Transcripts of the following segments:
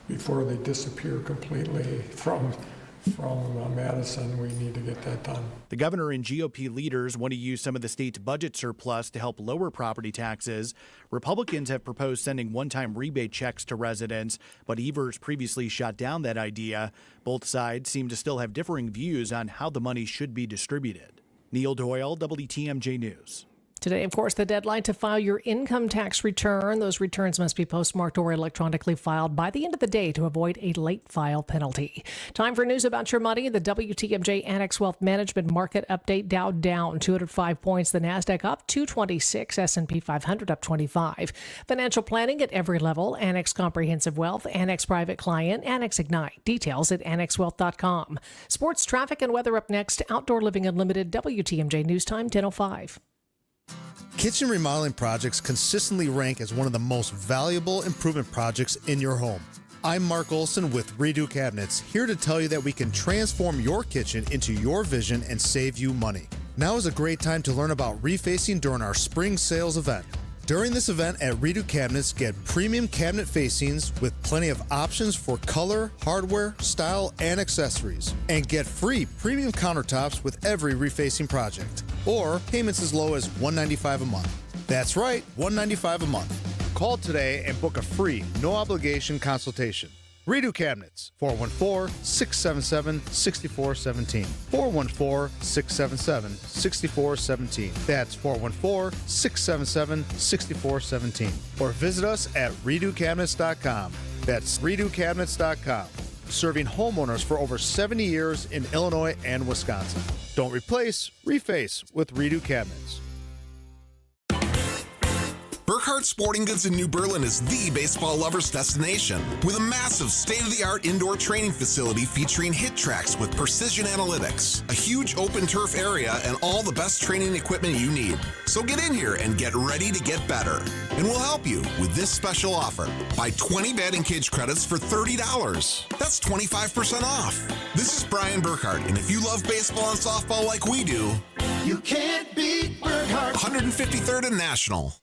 before they disappear completely from Madison. We need to get that done. The governor and GOP leaders want to use some of the state's budget surplus to help lower property taxes. Republicans have proposed sending one-time rebate checks to residents, but Evers previously shot down that idea. Both sides seem to still have differing views on how the money should be distributed. Neil Doyle, WTMJ News. Today, of course, the deadline to file your income tax return. Those returns must be postmarked or electronically filed by the end of the day to avoid a late file penalty. Time for news about your money. The WTMJ Annex Wealth Management Market Update. Dow down 205 points. The NASDAQ up 226. S&P 500 up 25. Financial planning at every level. Annex Comprehensive Wealth. Annex Private Client. Annex Ignite. Details at annexwealth.com. Sports, traffic, and weather up next. Outdoor Living Unlimited. WTMJ News Time 10:05. Kitchen remodeling projects consistently rank as one of the most valuable improvement projects in your home. I'm Mark Olson with Redo Cabinets, here to tell you that we can transform your kitchen into your vision and save you money. Now is a great time to learn about refacing during our spring sales event. During this event at Redo Cabinets, get premium cabinet facings with plenty of options for color, hardware, style, and accessories. And get free premium countertops with every refacing project. Or payments as low as $195 a month. That's right, $195 a month. Call today and book a free, no-obligation consultation. Redo Cabinets, 414-677-6417. 414-677-6417. That's 414-677-6417. Or visit us at redocabinets.com. That's redocabinets.com. Serving homeowners for over 70 years in Illinois and Wisconsin. Don't replace, reface with Redo Cabinets. Burkhardt Sporting Goods in New Berlin is the baseball lover's destination with a massive state-of-the-art indoor training facility featuring hit tracks with precision analytics, a huge open turf area, and all the best training equipment you need. So get in here and get ready to get better. And we'll help you with this special offer. Buy 20 batting cage credits for $30. That's 25% off. This is Brian Burkhardt, and if you love baseball and softball like we do, you can't beat Burkhardt. 153rd and National.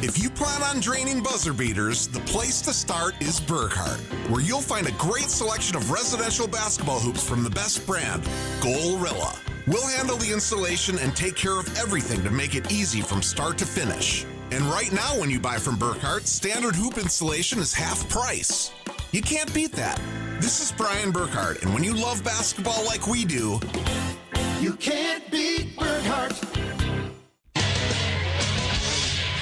If you plan on draining buzzer beaters, the place to start is Burkhardt, where you'll find a great selection of residential basketball hoops from the best brand, Gorilla. We'll handle the installation and take care of everything to make it easy from start to finish. And right now when you buy from Burkhardt, standard hoop installation is half price. You can't beat that. This is Brian Burkhardt, and when you love basketball like we do, you can't beat Burkhardt.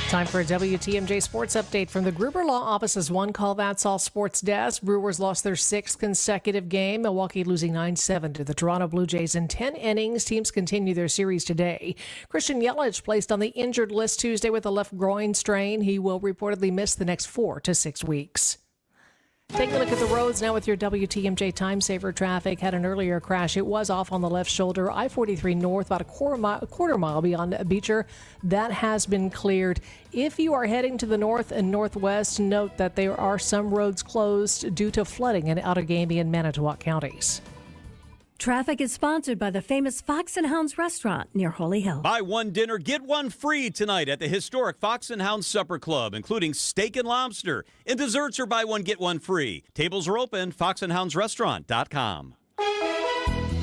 Time for a WTMJ Sports Update from the Gruber Law Office's One Call That's All Sports Desk. Brewers lost their sixth consecutive game. Milwaukee losing 9-7 to the Toronto Blue Jays in 10 innings. Teams continue their series today. Christian Yelich placed on the injured list Tuesday with a left groin strain. He will reportedly miss the next 4 to 6 weeks. Take a look at the roads now with your WTMJ Time Saver traffic. Had an earlier crash. It was off on the left shoulder. I-43 north, about a quarter mile beyond Beecher. That has been cleared. If you are heading to the north and northwest, note that there are some roads closed due to flooding in Outagamie and Manitowoc counties. Traffic is sponsored by the famous Fox and Hounds restaurant near Holy Hill. Buy one dinner, get one free tonight at the historic Fox and Hounds Supper Club, including steak and lobster. And desserts are buy one, get one free. Tables are open, foxandhoundsrestaurant.com.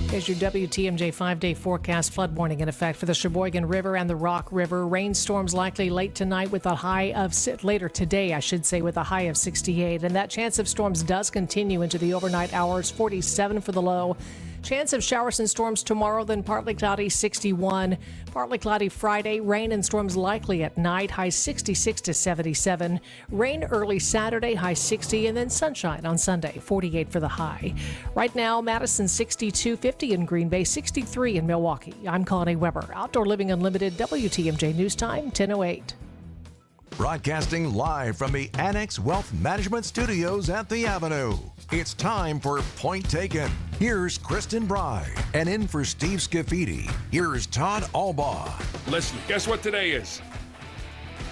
Here's your WTMJ 5-day forecast. Flood warning in effect for the Sheboygan River and the Rock River. Rainstorms likely late tonight with a high of, later today, I should say, with a high of 68. And that chance of storms does continue into the overnight hours, 47 for the low. Chance of showers and storms tomorrow, then partly cloudy, 61. Partly cloudy Friday, rain and storms likely at night, high 66 to 77. Rain early Saturday, high 60, and then sunshine on Sunday, 48 for the high. Right now, Madison 62, 50 in Green Bay, 63 in Milwaukee. I'm Connie Weber. Outdoor Living Unlimited, WTMJ News Time, 10:08. Broadcasting live from the Annex Wealth Management Studios at the Avenue. It's time for Point Taken. Here's Kristen Bry. And in for Steve Scafidi, here's Todd Albaugh. Listen, guess what today is?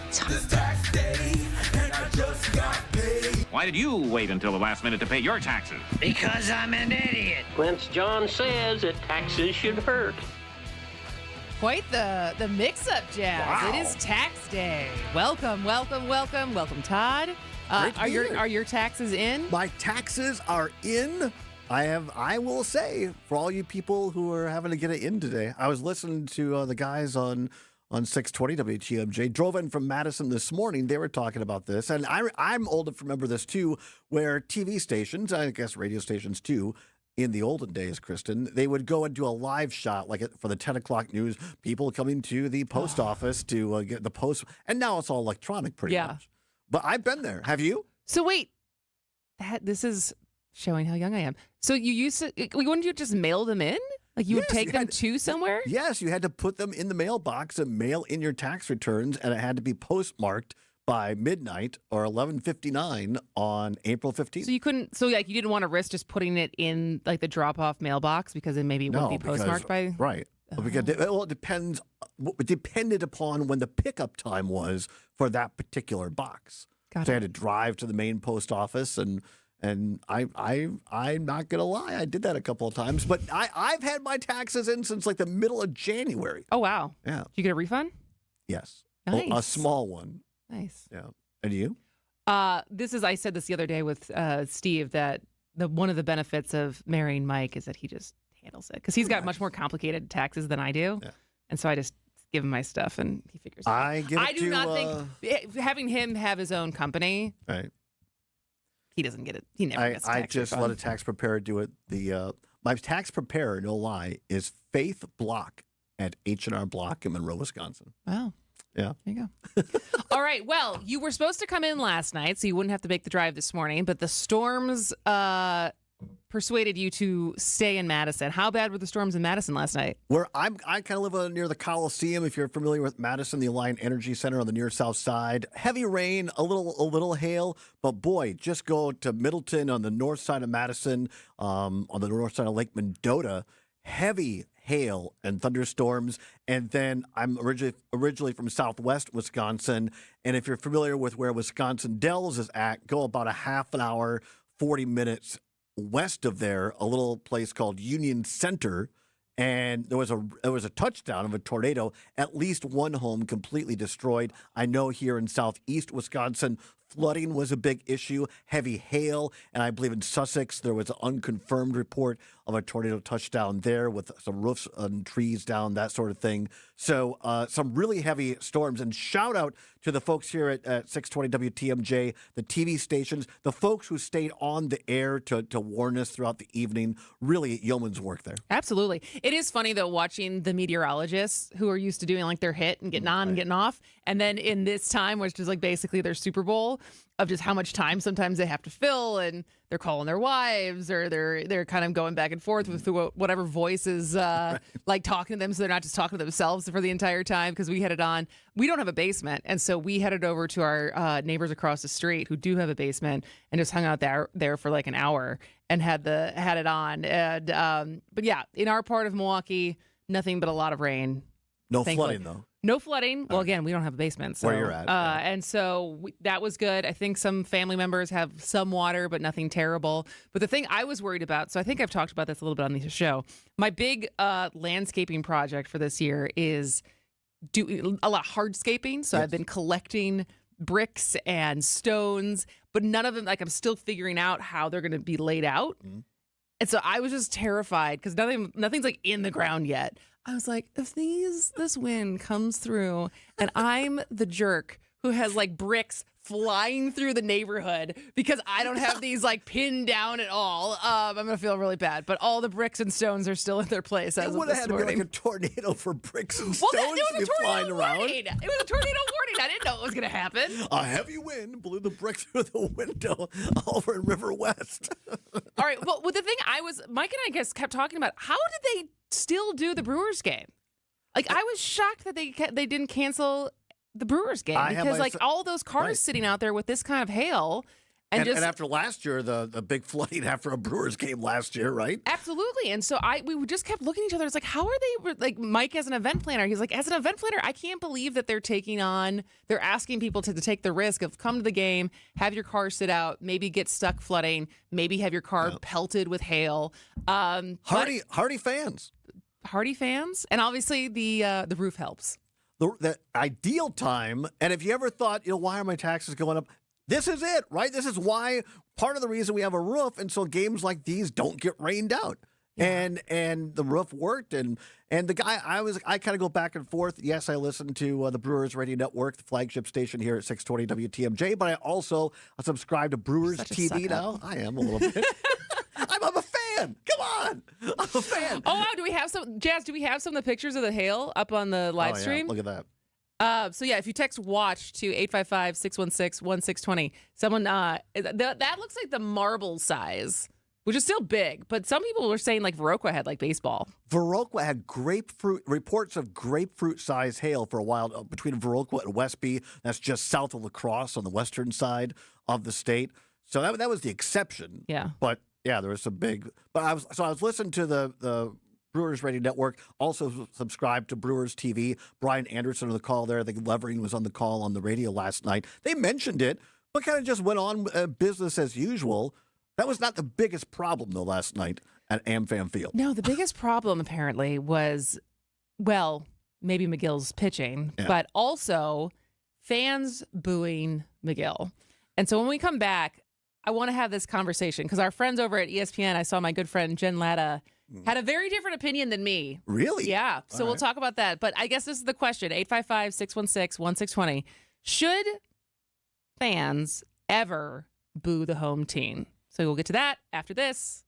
It's tax day, and I just got paid. Why did you wait until the last minute to pay your taxes? Because I'm an idiot. Quince John says that taxes should hurt. quite the mix-up, Jazz. Wow. It is tax day. Welcome, Todd. Are your taxes in? My taxes are in. I will say, for all you people who are having to get it in today, I was listening to the guys on 620 WTMJ, drove in from Madison this morning. They were talking about this, and I'm old enough to remember this too, where TV stations, I guess radio stations too, in the olden days, Kristen, they would go and do a live shot, like for the 10 o'clock news, people coming to the post office to get the post. And now it's all electronic pretty much. But I've been there. Have you? So wait, this is showing how young I am. So you used to, wouldn't you just mail them in? Like you would take them to somewhere? Yes, you had to put them in the mailbox and mail in your tax returns, and it had to be postmarked by midnight or 11:59 on April 15th. So you couldn't. So like you didn't want to risk just putting it in like the drop-off mailbox because then maybe it wouldn't be postmarked by. Right. Because it depends. It depended upon when the pickup time was for that particular box. Gotcha. So I had to drive to the main post office, and I'm not gonna lie, I did that a couple of times. But I've had my taxes in since like the middle of January. Oh wow. Yeah. Did you get a refund? Yes. Nice. A small one. Nice. Yeah. And you? I said this the other day with Steve that one of the benefits of marrying Mike is that he just handles it because he's got much more complicated taxes than I do, and so I just give him my stuff and he figures it out. I do not think having him have his own company. Right. He doesn't get it. He never gets a tax I just refund. let a tax preparer do it. My tax preparer, no lie, is Faith Block at H&R Block in Monroe, Wisconsin. Wow. Yeah. There you go. All right. Well, you were supposed to come in last night, so you wouldn't have to make the drive this morning, but the storms persuaded you to stay in Madison. How bad were the storms in Madison last night? Where I kind of live near the Coliseum. If you're familiar with Madison, the Alliant Energy Center on the near south side. Heavy rain, a little hail, but boy, just go to Middleton on the north side of Madison, on the north side of Lake Mendota. Heavy hail and thunderstorms. And then I'm originally from southwest Wisconsin. And if you're familiar with where Wisconsin Dells is at, go about a half an hour, 40 minutes west of there, a little place called Union Center. And there was a touchdown of a tornado. At least one home completely destroyed. I know here in southeast Wisconsin, flooding was a big issue, heavy hail, and I believe in Sussex there was an unconfirmed report of a tornado touchdown there with some roofs and trees down, that sort of thing. So some really heavy storms. And shout out to the folks here at 620 WTMJ, the TV stations, the folks who stayed on the air to warn us throughout the evening. Really yeoman's work there. Absolutely. It is funny, though, watching the meteorologists who are used to doing like their hit and getting on and getting off. And then in this time, which is like basically their Super Bowl, of just how much time sometimes they have to fill, and they're calling their wives, or they're kind of going back and forth with whatever voice is like talking to them, so they're not just talking to themselves for the entire time. Because we had it on, we don't have a basement, and so we headed over to our neighbors across the street who do have a basement, and just hung out there for like an hour and had it on. And but yeah, in our part of Milwaukee, nothing but a lot of rain. No thankfully. flooding though. No flooding. Well, again, we don't have a basement. So, where you're at. And so that was good. I think some family members have some water, but nothing terrible. But the thing I was worried about, so I think I've talked about this a little bit on the show, my big landscaping project for this year is do a lot of hardscaping. So I've been collecting bricks and stones, but none of them, like I'm still figuring out how they're going to be laid out. Mm-hmm. And so I was just terrified because nothing's like in the ground yet. I was like, if this wind comes through and I'm the jerk who has like bricks flying through the neighborhood because I don't have these like pinned down at all, I'm going to feel really bad. But all the bricks and stones are still in their place as of this morning. It would have had to be like a tornado for bricks and stones to be flying around. It was a tornado warning. I didn't know it was going to happen. A heavy wind blew the brick through the window over in River West. All right. Well, the thing Mike and I guess kept talking about, how did they still do the Brewers game? Like, I was shocked that they didn't cancel the Brewers game because like all those cars sitting out there with this kind of hail. And after last year, the big flooding after a Brewers game last year, right? Absolutely. And so we just kept looking at each other. It's like, how are they, like Mike as an event planner, he's like, as an event planner, I can't believe that they're asking people to take the risk of come to the game, have your car sit out, maybe get stuck flooding, maybe have your car pelted with hail. Hardy fans. Hardy fans, and obviously the roof helps. The ideal time, and if you ever thought, why are my taxes going up? This is it, right? This is why part of the reason we have a roof, and so games like these don't get rained out. Yeah. And the roof worked, and the guy I kind of go back and forth. Yes, I listen to the Brewers Radio Network, the flagship station here at 620 WTMJ, but I also subscribe to Brewers TV now. I am a little bit. I'm a fan. Come on, I'm a fan. Oh wow, do we have some Jazz? Do we have some of the pictures of the hail up on the live stream? Look at that. So yeah, if you text "watch" to 855-616-1620, someone that looks like the marble size, which is still big, but some people were saying like Viroqua had like baseball. Viroqua had reports of grapefruit-sized hail for a while between Viroqua and Westby. That's just south of La Crosse on the western side of the state. So that was the exception. Yeah. But yeah, there was some big. But I was listening to the Brewers Radio Network, also subscribed to Brewers TV. Brian Anderson on the call there. I think Levering was on the call on the radio last night. They mentioned it, but kind of just went on business as usual. That was not the biggest problem, though, last night at AmFam Field. No, the biggest problem apparently was, well, maybe McGill's pitching, but also fans booing McGill. And so when we come back, I want to have this conversation because our friends over at ESPN, I saw my good friend Jen Latta, had a very different opinion than me. Really? Yeah. So we'll talk about that. But I guess this is the question, 855-616-1620. Should fans ever boo the home team? So we'll get to that after this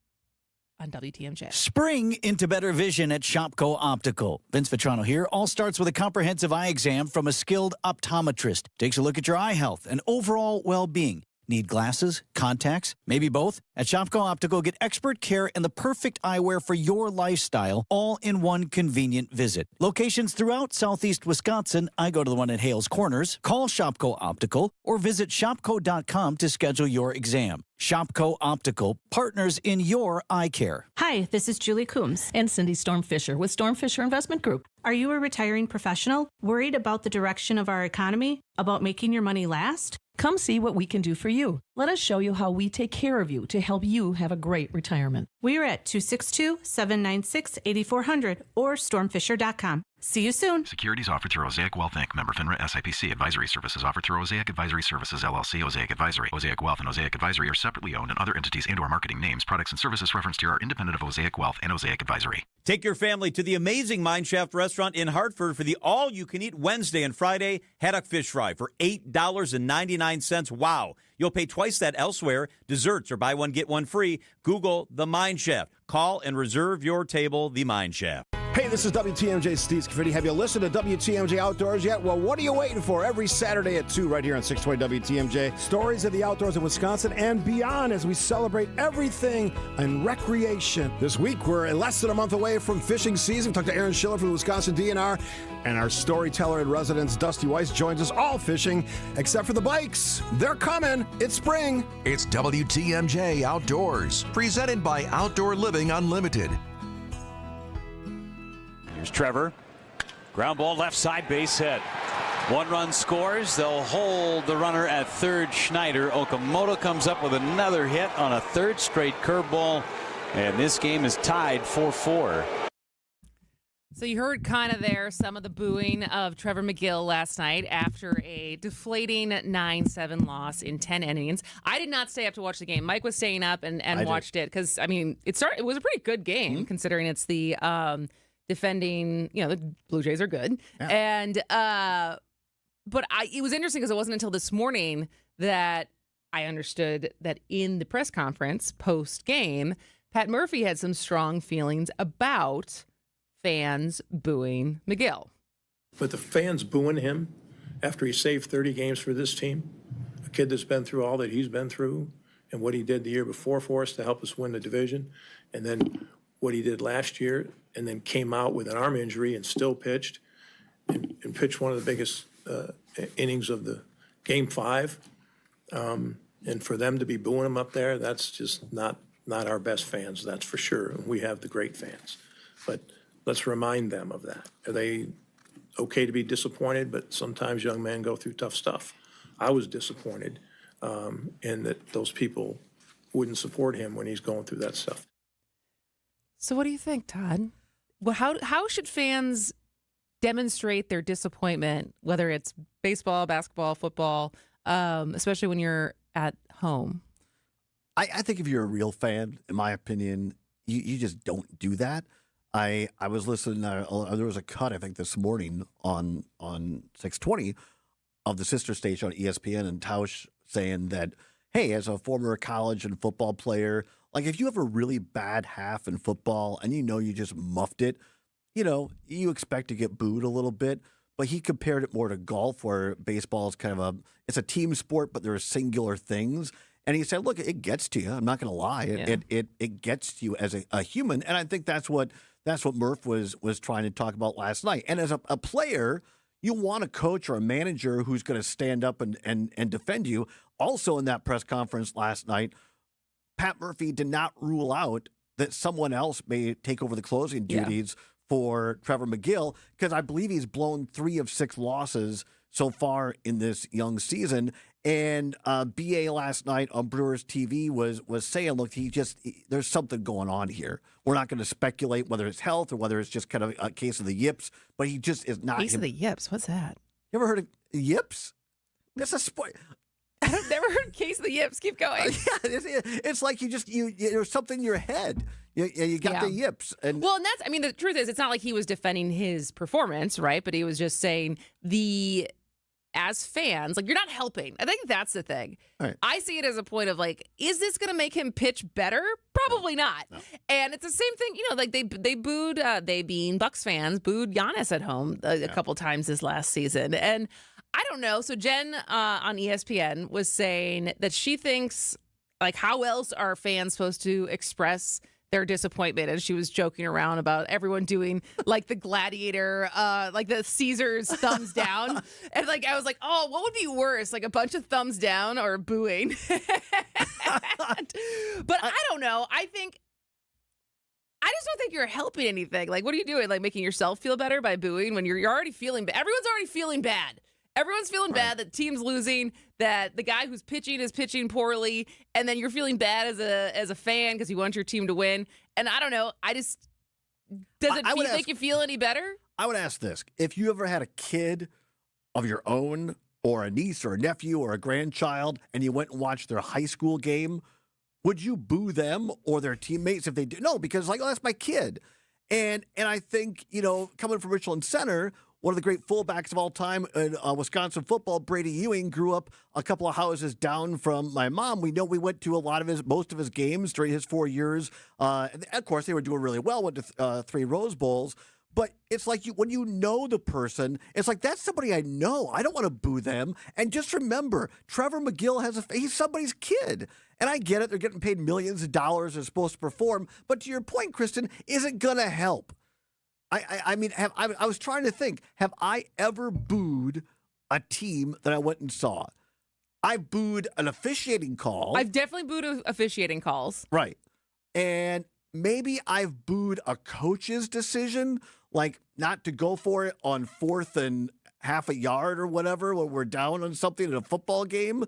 on WTMJ. Spring into better vision at Shopko Optical. Vince Vitrano here. All starts with a comprehensive eye exam from a skilled optometrist. Takes a look at your eye health and overall well-being. Need glasses, contacts, maybe both? At Shopko Optical, get expert care and the perfect eyewear for your lifestyle, all in one convenient visit. Locations throughout southeast Wisconsin. I go to the one at Hales Corners. Call Shopko Optical or visit shopko.com to schedule your exam. Shopko Optical, partners in your eye care. Hi, this is Julie Coombs and Cindy Storm Fisher with Storm Fisher Investment Group. Are you a retiring professional worried about the direction of our economy, about making your money last? Come see what we can do for you. Let us show you how we take care of you to help you have a great retirement. We are at 262-796-8400 or stormfisher.com. See you soon. Securities offered through Osaic Wealth Inc. Member FINRA SIPC. Advisory services offered through Osaic Advisory Services LLC. Osaic Advisory. Osaic Wealth and Osaic Advisory are separately owned, and other entities and/or marketing names, products, and services referenced here are independent of Osaic Wealth and Osaic Advisory. Take your family to the amazing Mineshaft restaurant in Hartford for the all-you-can-eat Wednesday and Friday haddock fish fry for $8.99. Wow. You'll pay twice that elsewhere. Desserts are buy one, get one free. Google the Mineshaft. Call and reserve your table, the Mineshaft. Hey, this is WTMJ Steve Scaffidi. Have you listened to WTMJ Outdoors yet? Well, what are you waiting for? Every Saturday at 2 right here on 620 WTMJ. Stories of the outdoors of Wisconsin and beyond as we celebrate everything in recreation. This week, we're less than a month away from fishing season. We talked to Aaron Schiller from the Wisconsin DNR, and our storyteller in residence, Dusty Weiss, joins us all fishing, except for the bikes. They're coming. It's spring. It's WTMJ Outdoors, presented by Outdoor Living Unlimited. Here's Trevor. Ground ball left side, base hit. 1 run scores. They'll hold the runner at third, Schneider. Okamoto comes up with another hit on a third straight curveball, and this game is tied 4-4. So you heard kind of there some of the booing of Trevor McGill last night after a deflating 9-7 loss in 10 innings. I did not stay up to watch the game. Mike was staying up and watched it because, I mean, it was a pretty good game considering it's the defending, the Blue Jays are good. Yeah. And but it was interesting because it wasn't until this morning that I understood that in the press conference post-game, Pat Murphy had some strong feelings about fans booing McGill. But the fans booing him after he saved 30 games for this team, a kid that's been through all that he's been through and what he did the year before for us to help us win the division, and then what he did last year, and then came out with an arm injury and still pitched and pitched one of the biggest innings of the Game 5. And for them to be booing him up there, that's just not our best fans, that's for sure. We have the great fans. But let's remind them of that. Are they okay to be disappointed? But sometimes young men go through tough stuff. I was disappointed in that those people wouldn't support him when he's going through that stuff. So what do you think, Todd? well, how should fans demonstrate their disappointment, whether it's baseball, basketball, football, especially when you're at home? I think if you're a real fan, in my opinion, you just don't do that. I was listening. There was a cut, I think, this morning on 620 of the sister station on ESPN, and Tausch saying that, hey, as a former college and football player, like if you have a really bad half in football and you just muffed it, you expect to get booed a little bit. But he compared it more to golf, where baseball is kind of it's a team sport, but there are singular things. And he said, look, it gets to you. I'm not going to lie. It gets to you as a human. And I think that's what Murph was trying to talk about last night. And as a player, you want a coach or a manager who's going to stand up and defend you. Also in that press conference last night, Pat Murphy did not rule out that someone else may take over the closing duties for Trevor McGill, because I believe he's blown 3 of 6 losses so far in this young season. And BA last night on Brewers TV was saying, look, there's something going on here. We're not going to speculate whether it's health or whether it's just kind of a case of the yips, but he just is not. Case of the yips? What's that? You ever heard of yips? That's a sport. I've never heard case of the yips. Keep going. It's like there's something in your head. You got the yips. And the truth is, it's not like he was defending his performance, right? But he was just saying as fans, like, you're not helping. I think that's the thing. Right. I see it as a point of, like, is this going to make him pitch better? Probably not. No. And it's the same thing, like they booed, they being Bucks fans, booed Giannis at home a couple times this last season. And I don't know. So Jen on ESPN was saying that she thinks, like, how else are fans supposed to express their disappointment? And she was joking around about everyone doing like the gladiator, like the Caesar's thumbs down. And like, I was like, oh, what would be worse? Like a bunch of thumbs down or booing? But I don't know. I just don't think you're helping anything. Like, what are you doing? Like making yourself feel better by booing when you're already feeling bad? Everyone's already feeling bad. Everyone's feeling bad that the team's losing, that the guy who's pitching is pitching poorly, and then you're feeling bad as a fan because you want your team to win. And I don't know. Does it make you feel any better? I would ask this. If you ever had a kid of your own, or a niece or a nephew or a grandchild, and you went and watched their high school game, would you boo them or their teammates if they do? No, because that's my kid. And I think, coming from Richland Center, one of the great fullbacks of all time in Wisconsin football, Brady Ewing, grew up a couple of houses down from my mom. We know we went to most of his games during his 4 years. And of course, they were doing really well, went to 3 Rose Bowls. But it's like when you know the person, it's like, that's somebody I know. I don't want to boo them. And just remember, Trevor McGill he's somebody's kid. And I get it. They're getting paid millions of dollars. They're supposed to perform. But to your point, Kristen, is it going to help? I was trying to think, have I ever booed a team that I went and saw? I booed an officiating call. I've definitely booed officiating calls. Right. And maybe I've booed a coach's decision, like not to go for it on 4th and half a yard or whatever when we're down on something in a football game.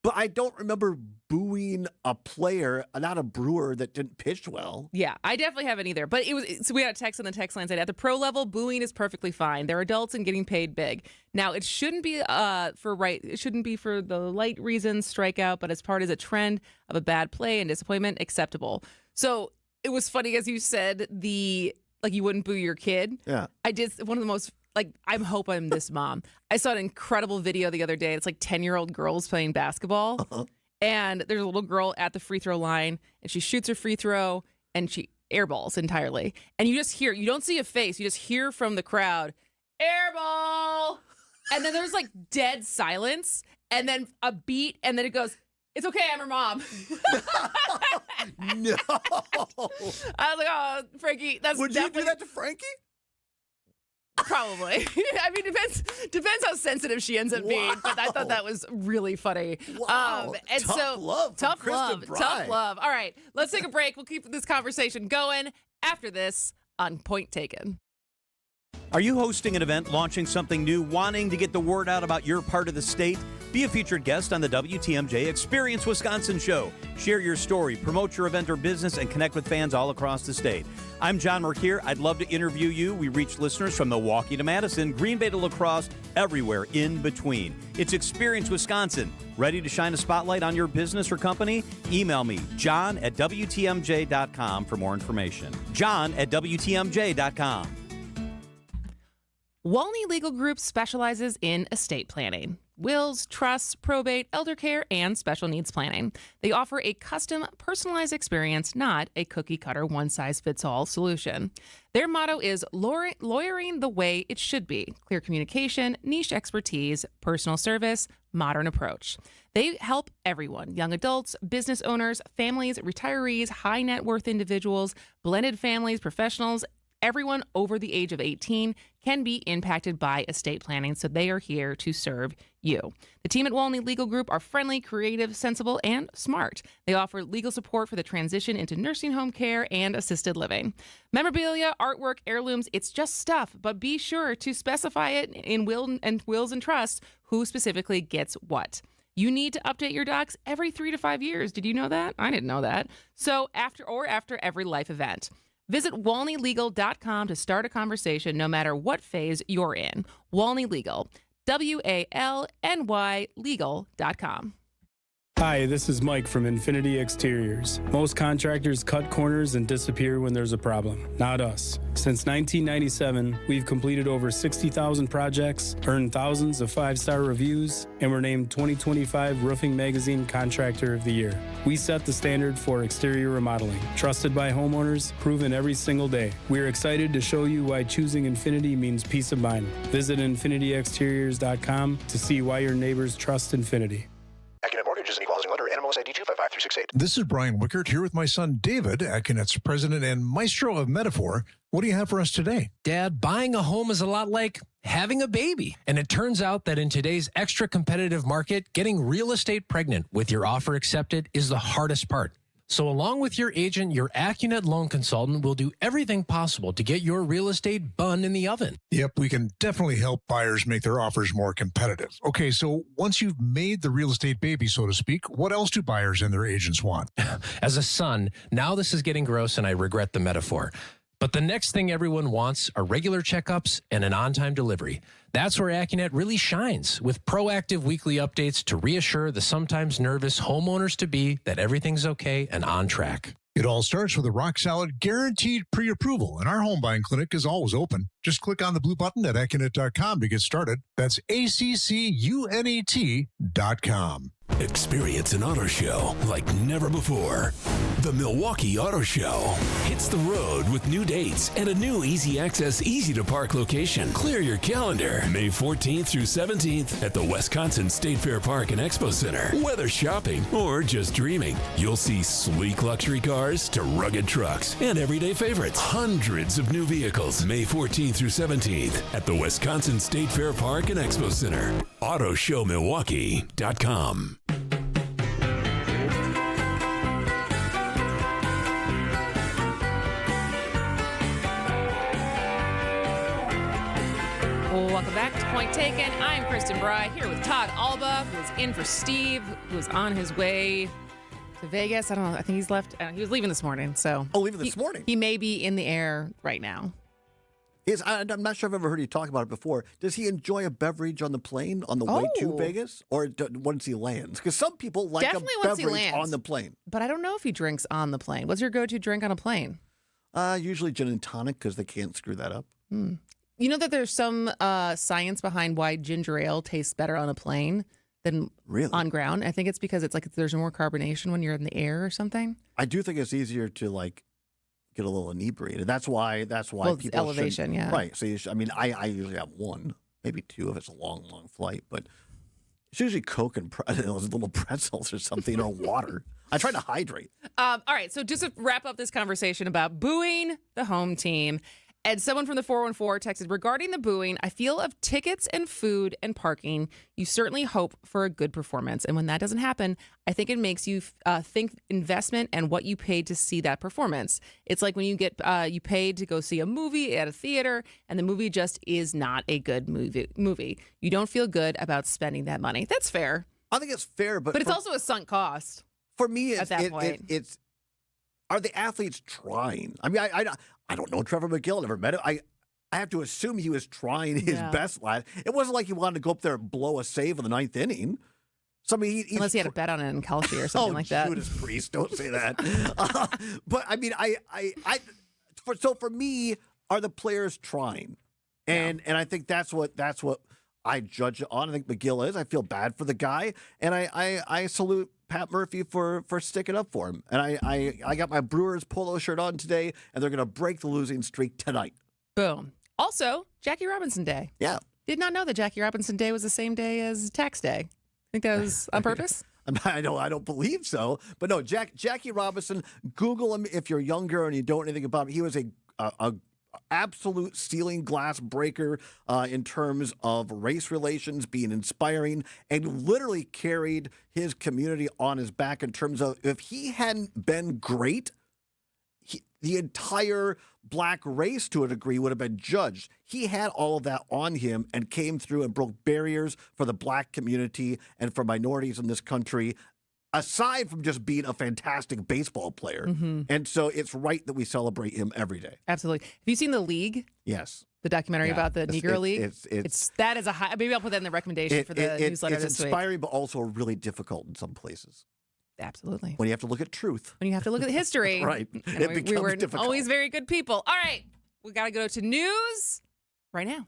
But I don't remember booing a player, not a Brewer, that didn't pitch well. Yeah, I definitely haven't either. But so we had a text on the text line saying at the pro level, booing is perfectly fine. They're adults and getting paid big. Now, it shouldn't be it shouldn't be for the light reasons, strikeout, but as part of a trend of a bad play and disappointment, acceptable. So it was funny, as you said, you wouldn't boo your kid. Yeah. I did one of the most. I hope I'm this mom. I saw an incredible video the other day. It's like 10-year-old girls playing basketball. Uh-huh. And there's a little girl at the free throw line, and she shoots her free throw, and she airballs entirely. And you don't see a face. You just hear from the crowd, airball. And then there's like dead silence, and then a beat, and then it goes, it's okay, I'm her mom. No. I was like, oh, Frankie, that's Would you do that to Frankie? Probably. I mean, depends how sensitive she ends up being. But I thought that was really funny. Wow. And tough love. All right, let's take a break. We'll keep this conversation going after this on Point Taken. Are you hosting an event, launching something new, wanting to get the word out about your part of the state? Be a featured guest on the WTMJ Experience Wisconsin show. Share your story, promote your event or business, and connect with fans all across the state. I'm John Merkier. I'd love to interview you. We reach listeners from Milwaukee to Madison, Green Bay to La Crosse, everywhere in between. It's Experience Wisconsin. Ready to shine a spotlight on your business or company? Email me, john@WTMJ.com for more information. john@WTMJ.com. Walney Legal Group specializes in estate planning, wills, trusts, probate, elder care, and special needs planning. They offer a custom, personalized experience, not a cookie-cutter, one-size-fits-all solution. Their motto is lawyering the way it should be. Clear communication, niche expertise, personal service, modern approach. They help everyone, young adults, business owners, families, retirees, high net worth individuals, blended families, professionals. Everyone over the age of 18 can be impacted by estate planning, so they are here to serve you. The team at Walney Legal Group are friendly, creative, sensible, and smart. They offer legal support for the transition into nursing home care and assisted living. Memorabilia, artwork, heirlooms, it's just stuff, but be sure to specify it in wills and trusts who specifically gets what. You need to update your docs every 3 to 5 years. Did you know that? I didn't know that. So after every life event. Visit WalneyLegal.com to start a conversation no matter what phase you're in. Walney Legal, WALNY legal.com. Hi, this is Mike from Infinity Exteriors. Most contractors cut corners and disappear when there's a problem. Not us. Since 1997, we've completed over 60,000 projects, earned thousands of 5-star reviews, and were named 2025 Roofing Magazine Contractor of the Year. We set the standard for exterior remodeling. Trusted by homeowners, proven every single day. We're excited to show you why choosing Infinity means peace of mind. Visit infinityexteriors.com to see why your neighbors trust Infinity. Accunet Mortgage is an equal housing lender. NMLS ID 255368. This is Brian Wickert here with my son David, Acunet's president and maestro of metaphor. What do you have for us today? Dad, buying a home is a lot like having a baby. And it turns out that in today's extra competitive market, getting real estate pregnant with your offer accepted is the hardest part. So along with your agent, your Accunet loan consultant will do everything possible to get your real estate bun in the oven. Yep, we can definitely help buyers make their offers more competitive. Okay, so once you've made the real estate baby, so to speak, what else do buyers and their agents want? As a son, now this is getting gross and I regret the metaphor. But the next thing everyone wants are regular checkups and an on-time delivery. That's where Accunet really shines, with proactive weekly updates to reassure the sometimes nervous homeowners-to-be that everything's okay and on track. It all starts with a rock-solid, guaranteed pre-approval, and our home buying clinic is always open. Just click on the blue button at Accunet.com to get started. That's ACCUNET.com. Experience an auto show like never before. The Milwaukee Auto Show hits the road with new dates and a new easy access, easy to park location. Clear your calendar. May 14th through 17th at the Wisconsin State Fair Park and Expo Center. Whether shopping or just dreaming, you'll see sleek luxury cars to rugged trucks and everyday favorites. Hundreds of new vehicles. May 14th through 17th at the Wisconsin State Fair Park and Expo Center. AutoShowMilwaukee.com. Welcome back to Point Taken. I'm Kristen Bry here with Todd Alba, who's in for Steve, who's on his way to Vegas. I don't know. I think he's left. He was leaving this morning. Leaving this morning? He may be in the air right now. I'm not sure I've ever heard you talk about it before. Does he enjoy a beverage on the plane on the way to Vegas, or once he lands? Because some people like Definitely a once he beverage lands. on the plane. But I don't know if he drinks on the plane. What's your go-to drink on a plane? Usually gin and tonic, because they can't screw that up. You know that there's some science behind why ginger ale tastes better on a plane than on ground? I think it's because it's like there's more carbonation when you're in the air or something. I do think it's easier to get a little inebriated. That's why people it's elevation, yeah. Right. So I usually have one, maybe two if it's a long flight, but it's usually Coke and little pretzels or something or water. I try to hydrate. All right. So just to wrap up this conversation about booing the home team. And someone from the 414 texted, regarding the booing, I feel of tickets and food and parking, you certainly hope for a good performance. And when that doesn't happen, I think it makes you think investment and what you paid to see that performance. It's like when you get you paid to go see a movie at a theater and the movie just is not a good movie. You don't feel good about spending that money. That's fair. I think it's fair, but it's also a sunk cost. For me, at that point. It's are the athletes trying? I mean, I don't know Trevor McGill. Never met him. I have to assume he was trying his best last. It wasn't like he wanted to go up there and blow a save in the 9th inning. So, I mean, unless he had a bet on it in Kelsey or something like that. Judas Priest, don't say that. But I mean, for me, are the players trying? And I think that's what I judge it on. I think McGill is. I feel bad for the guy, and I salute Pat Murphy for sticking up for him. And I got my Brewers polo shirt on today, and they're going to break the losing streak tonight. Boom. Also, Jackie Robinson Day. Yeah. Did not know that Jackie Robinson Day was the same day as Tax Day. I think that was on purpose. I don't believe so. But no, Jackie Robinson, Google him if you're younger and you don't know anything about him. He was a absolute ceiling glass breaker in terms of race relations, being inspiring, and literally carried his community on his back in terms of if he hadn't been great, the entire black race to a degree would have been judged. He had all of that on him and came through and broke barriers for the black community and for minorities in this country, aside from just being a fantastic baseball player. Mm-hmm. And so it's right that we celebrate him every day. Absolutely. Have you seen The League? Yes. The documentary about the Negro League? That is a high. Maybe I'll put that in the recommendation for the newsletter this week. It's inspiring, but also really difficult in some places. Absolutely. When you have to look at truth. When you have to look at history. Right. We were difficult. Always very good people. All right. We got to go to news right now.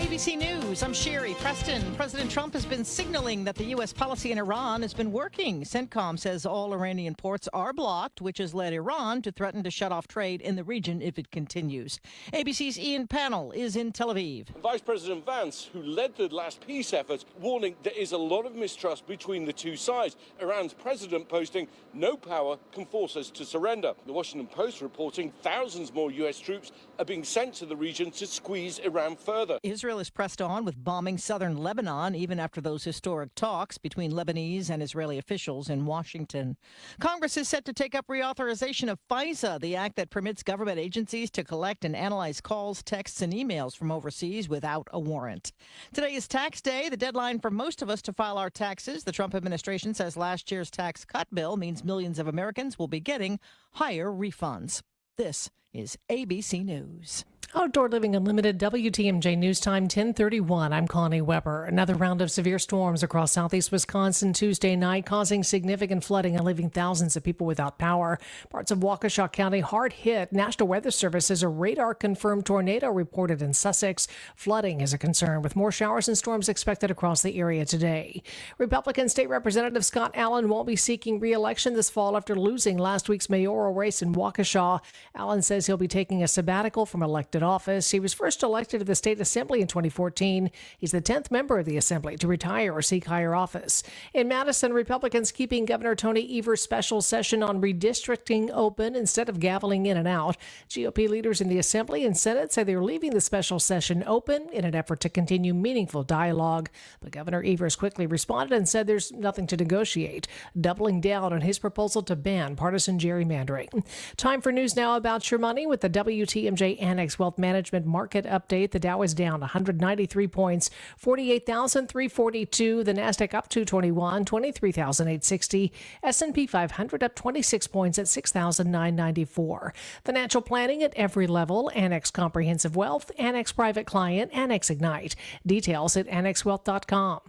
ABC News, I'm Sherry Preston. President Trump has been signaling that the U.S. policy in Iran has been working. CENTCOM says all Iranian ports are blocked, which has led Iran to threaten to shut off trade in the region if it continues. ABC's Ian Pannell is in Tel Aviv. Vice President Vance, who led the last peace effort, warning there is a lot of mistrust between the two sides. Iran's president posting, no power can force us to surrender. The Washington Post reporting thousands more U.S. troops are being sent to the region to squeeze Iran further. Israel is pressed on with bombing southern Lebanon, even after those historic talks between Lebanese and Israeli officials in Washington. Congress is set to take up reauthorization of FISA, the act that permits government agencies to collect and analyze calls, texts, and emails from overseas without a warrant. Today is tax day, the deadline for most of us to file our taxes. The Trump administration says last year's tax cut bill means millions of Americans will be getting higher refunds. This is ABC News. Outdoor Living Unlimited, WTMJ News Time, 1031. I'm Connie Weber. Another round of severe storms across southeast Wisconsin Tuesday night, causing significant flooding and leaving thousands of people without power. Parts of Waukesha County hard hit. National Weather Service says a radar-confirmed tornado reported in Sussex. Flooding is a concern, with more showers and storms expected across the area today. Republican State Representative Scott Allen won't be seeking re-election this fall after losing last week's mayoral race in Waukesha. Allen says he'll be taking a sabbatical from elected office. He was first elected to the state assembly in 2014. He's the 10th member of the assembly to retire or seek higher office. In Madison, Republicans keeping Governor Tony Evers' special session on redistricting open instead of gaveling in and out. GOP leaders in the assembly and Senate say they're leaving the special session open in an effort to continue meaningful dialogue. But Governor Evers quickly responded and said there's nothing to negotiate, doubling down on his proposal to ban partisan gerrymandering. Time for news now about your money with the WTMJ Annex Wealth Management Market Update. The Dow is down 193 points, 48,342. The Nasdaq up 221, 23,860. S&P 500 up 26 points at 6,994. Financial planning at every level. Annex Comprehensive Wealth, Annex Private Client, Annex Ignite. Details at annexwealth.com.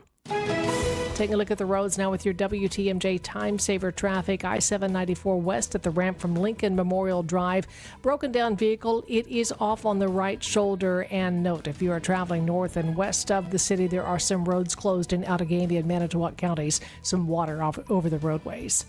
Taking a look at the roads now with your WTMJ Time Saver traffic. I-794 west at the ramp from Lincoln Memorial Drive. Broken down vehicle. It is off on the right shoulder. And note, if you are traveling north and west of the city, there are some roads closed in Outagamie and Manitowoc counties. Some water over the roadways.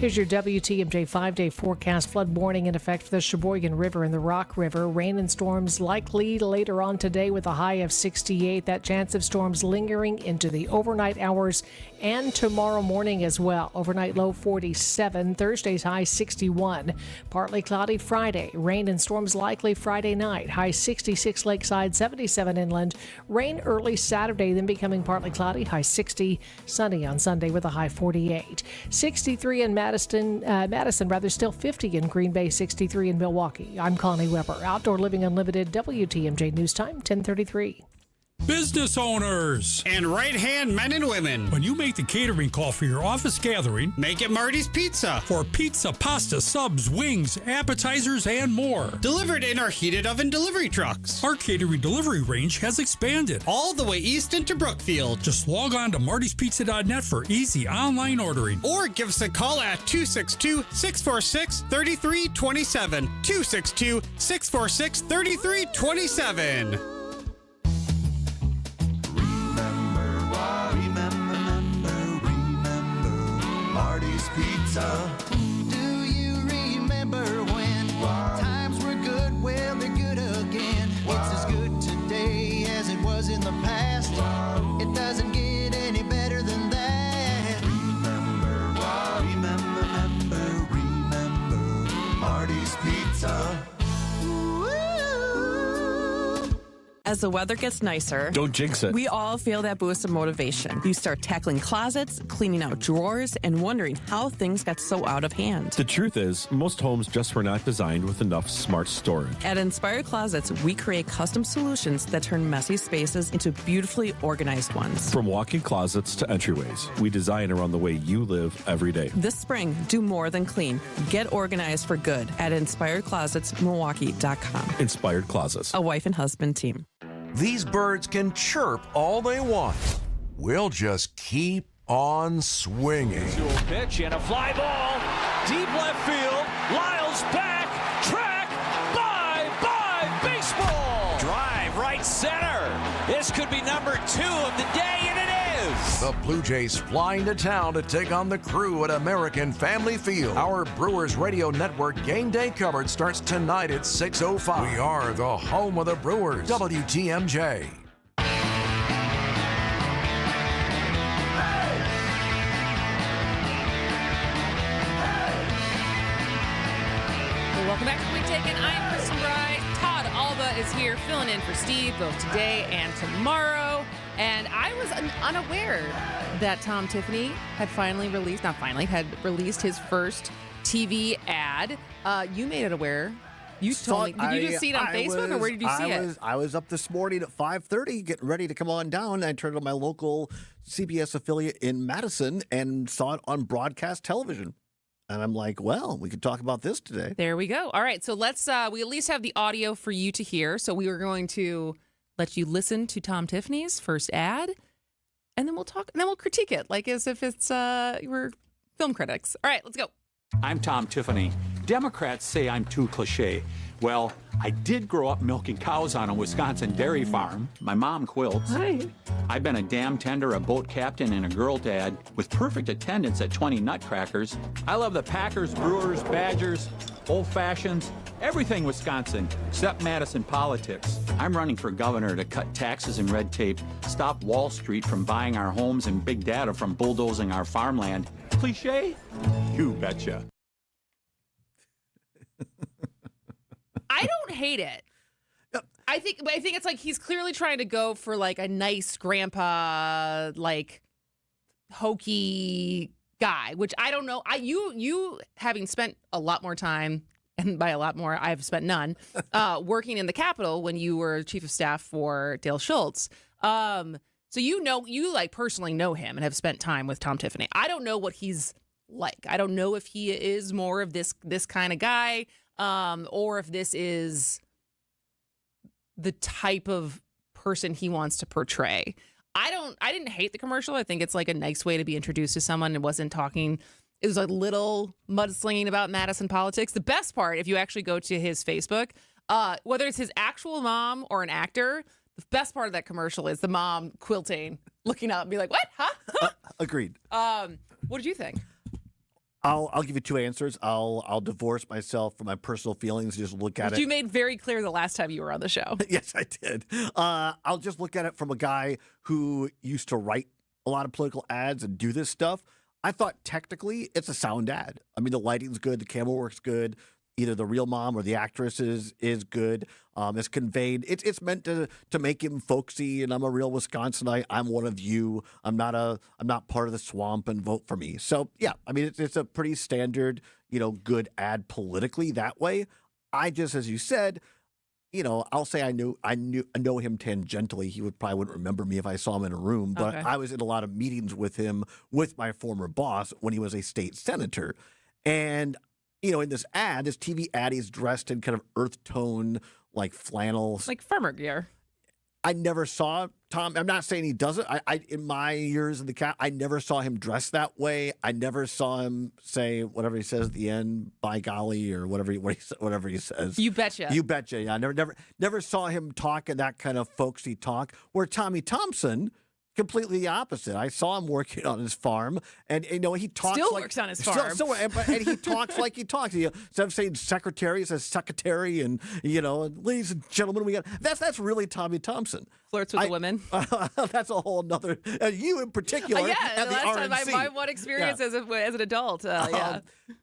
Here's your WTMJ 5-day forecast. Flood warning in effect for the Sheboygan River and the Rock River. Rain and storms likely later on today with a high of 68. That chance of storms lingering into the overnight hours and tomorrow morning as well. Overnight low 47. Thursday's high 61. Partly cloudy Friday. Rain and storms likely Friday night. High 66 lakeside, 77 inland. Rain early Saturday, then becoming partly cloudy. High 60. Sunny on Sunday with a high 48. 63 in Madison, still 50 in Green Bay, 63 in Milwaukee. I'm Connie Weber. Outdoor Living Unlimited, WTMJ News Time, 10:33. Business owners and right-hand men and women. When you make the catering call for your office gathering, make it Marty's Pizza. For pizza, pasta, subs, wings, appetizers, and more. Delivered in our heated oven delivery trucks. Our catering delivery range has expanded. All the way east into Brookfield. Just log on to martyspizza.net for easy online ordering. Or give us a call at 262-646-3327. 262-646-3327. Pizza. Do you remember when times were good? Well, they're good again. It's as good today as it was in the past. It doesn't get any better than that. Remember Marty's Pizza. As the weather gets nicer, don't jinx it. We all feel that boost of motivation. You start tackling closets, cleaning out drawers, and wondering how things got so out of hand. The truth is, most homes just were not designed with enough smart storage. At Inspired Closets, we create custom solutions that turn messy spaces into beautifully organized ones. From walk-in closets to entryways, we design around the way you live every day. This spring, do more than clean. Get organized for good at InspiredClosetsMilwaukee.com. Inspired Closets. A wife and husband team. These birds can chirp all they want. We'll just keep on swinging. Pitch and a fly ball. Deep left field. Lyle's back. Track. Bye. Baseball. Drive right center. This could be number 2 of the day, and it is. The Blue Jays flying to town to take on the Crew at American Family Field. Our Brewers Radio Network game day coverage starts tonight at 6:05. We are the home of the Brewers. WTMJ. Welcome back to Point Taken. I'm Kristen Bry. Todd Alba is here filling in for Steve both today and tomorrow. And I was unaware that Tom Tiffany had had released his first TV ad. You made it aware. You told me. Did you just see it on Facebook, or where did you see it? I was up this morning at 5:30 getting ready to come on down. I turned on my local CBS affiliate in Madison and saw it on broadcast television. And I'm like, well, we could talk about this today. There we go. All right, so let's we at least have the audio for you to hear. So we were going to let you listen to Tom Tiffany's first ad, and then we'll talk, and then we'll critique it like as if it's we're film critics. All right, let's go. I'm Tom Tiffany. Democrats say I'm too cliche. Well, I did grow up milking cows on a Wisconsin dairy farm. My mom quilts. Hi. I've been a dam tender, a boat captain, and a girl dad with perfect attendance at 20 Nutcrackers. I love the Packers, Brewers, Badgers, Old Fashions, everything Wisconsin, except Madison politics. I'm running for governor to cut taxes and red tape, stop Wall Street from buying our homes and big data from bulldozing our farmland. Cliche? You betcha. I don't hate it. I think it's like he's clearly trying to go for like a nice grandpa, like hokey guy, which I don't know. You having spent a lot more time, and by a lot more, I've spent none, working in the Capitol when you were chief of staff for Dale Schultz. So you like personally know him and have spent time with Tom Tiffany. I don't know what he's like. I don't know if he is more of this kind of guy, or if this is the type of person he wants to portray. I didn't hate the commercial. I think it's like a nice way to be introduced to someone. It was a little mudslinging about Madison politics. The best part, if you actually go to his Facebook, whether it's his actual mom or an actor, the best part of that commercial is the mom quilting, looking up and be like, what? Huh? Agreed. What did you think? I'll give you two answers. I'll divorce myself from my personal feelings. Just look at Which it. you made very clear the last time you were on the show. Yes, I did. I'll just look at it from a guy who used to write a lot of political ads and do this stuff. I thought technically it's a sound ad. I mean, the lighting's good, the camera work's good. Either the real mom or the actress is good. It's conveyed. It's meant to make him folksy. And I'm a real Wisconsinite. I'm one of you. I'm not part of the swamp and vote for me. So yeah, I mean it's a pretty standard, good ad politically that way. I just, as you said, I'll say I know him tangentially. He probably wouldn't remember me if I saw him in a room, but Okay. I was in a lot of meetings with him with my former boss when he was a state senator, and. In this ad, this TV ad, he's dressed in kind of earth tone, like flannel. Like farmer gear. I never saw Tom. I'm not saying he doesn't. I in my years in the cat, I never saw him dress that way. I never saw him say whatever he says at the end, by golly, or whatever he says. You betcha. You betcha. Yeah, I never saw him talk in that kind of folksy talk. Where Tommy Thompson, completely the opposite. I saw him working on his farm, and he talks Still like, works on his farm. and he talks like he talks. Instead of saying secretary, he says secretary, and ladies and gentlemen, we got that's really Tommy Thompson. Flirts with the women. That's a whole nother. You in particular. Yeah, at the the last time RNC. my one experience Yeah. as an adult. Yeah.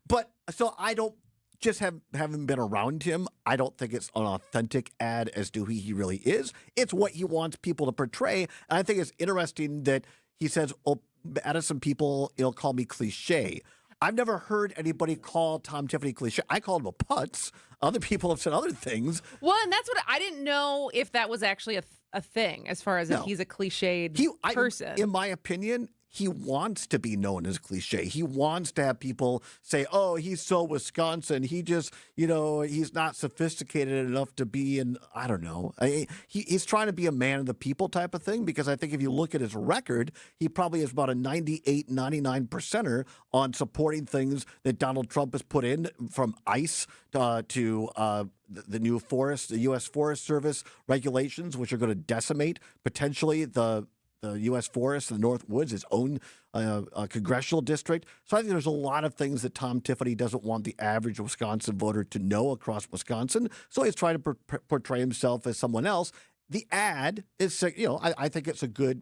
But so I don't just having been around him, I don't think it's an authentic ad as to who he really is. It's what he wants people to portray. And I think it's interesting that he says, "Oh, Madison people, call me cliche." I've never heard anybody call Tom Tiffany cliche. I called him a putz. Other people have said other things. Well, and that's what I didn't know if that was actually a thing as far as if he's a cliched person. In my opinion, he wants to be known as cliche. He wants to have people say, "Oh, he's so Wisconsin. He just, he's not sophisticated enough to be in." I don't know. He's trying to be a man of the people type of thing, because I think if you look at his record, he probably is about a 98, 99%er on supporting things that Donald Trump has put in, from ICE to the new the U.S. Forest Service regulations, which are going to decimate potentially the U.S. Forest, the North Woods, his own congressional district. So I think there's a lot of things that Tom Tiffany doesn't want the average Wisconsin voter to know across Wisconsin. So he's trying to portray himself as someone else. The ad is, I think it's a good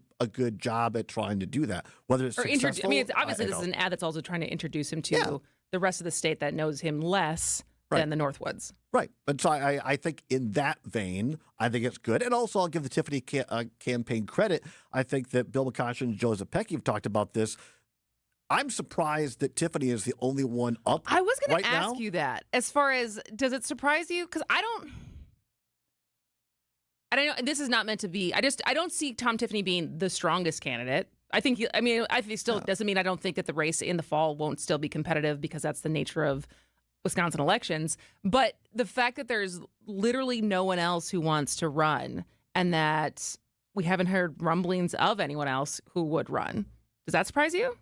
job at trying to do that. Whether it's successful, it's obviously this is an ad that's also trying to introduce him to the rest of the state that knows him less than the Northwoods. Right. And so I think in that vein, I think it's good. And also I'll give the Tiffany campaign credit. I think that Bill McCoshen and Joe Zepecki have talked about this. I'm surprised that Tiffany is the only one up. I was going right to ask now. you that. As far as, does it surprise you? Because I don't know. This is not meant to be. I don't see Tom Tiffany being the strongest candidate. I think, I think still doesn't mean I don't think that the race in the fall won't still be competitive, because that's the nature of Wisconsin elections. But the fact that there's literally no one else who wants to run, and that we haven't heard rumblings of anyone else who would run, does that surprise you?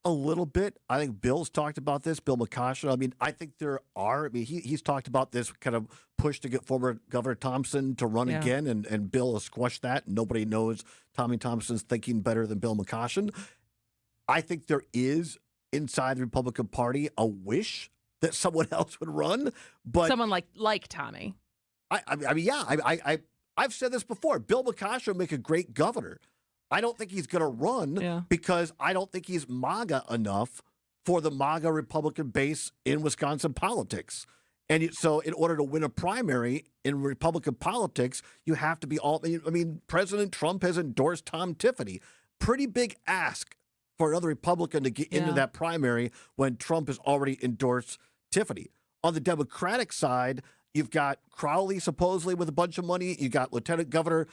A little bit. I think Bill's talked about this, Bill McCoshen. I mean, I think there are. I mean, he's talked about this kind of push to get former Governor Thompson to run again, and Bill has squashed that. Nobody knows Tommy Thompson's thinking better than Bill McCoshen. I think there is, inside the Republican Party, a wish that someone else would run, but someone like Tommy. I've said this before. Bill McCoshen would make a great governor. I don't think he's going to run because I don't think he's MAGA enough for the MAGA Republican base in Wisconsin politics. And so in order to win a primary in Republican politics, you have to be all. I mean, President Trump has endorsed Tom Tiffany. Pretty big ask for another Republican to get into that primary when Trump has already endorsed Tiffany. On the Democratic side, you've got Crowley supposedly with a bunch of money. You got Lieutenant Governor,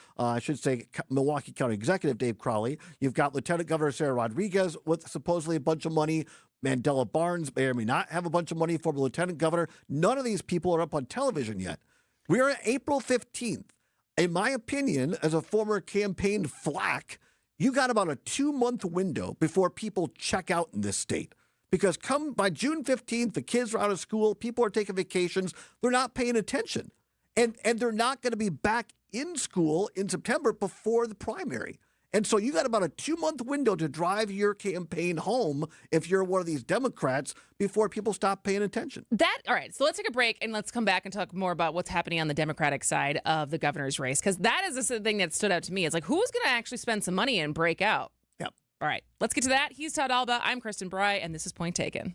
Milwaukee County Executive Dave Crowley. You've got Lieutenant Governor Sarah Rodriguez with supposedly a bunch of money. Mandela Barnes may or may not have a bunch of money, former Lieutenant Governor. None of these people are up on television yet. We are at April 15th. In my opinion, as a former campaign flack, you got about a 2-month window before people check out in this state. Because by June 15th, the kids are out of school, people are taking vacations, they're not paying attention. And they're not going to be back in school in September before the primary. And so you got about a 2-month window to drive your campaign home if you're one of these Democrats before people stop paying attention. All right, so let's take a break and let's come back and talk more about what's happening on the Democratic side of the governor's race, because that is the thing that stood out to me. It's like, who's going to actually spend some money and break out? Yep. All right, let's get to that. He's Todd Alba. I'm Kristen Bry, and this is Point Taken.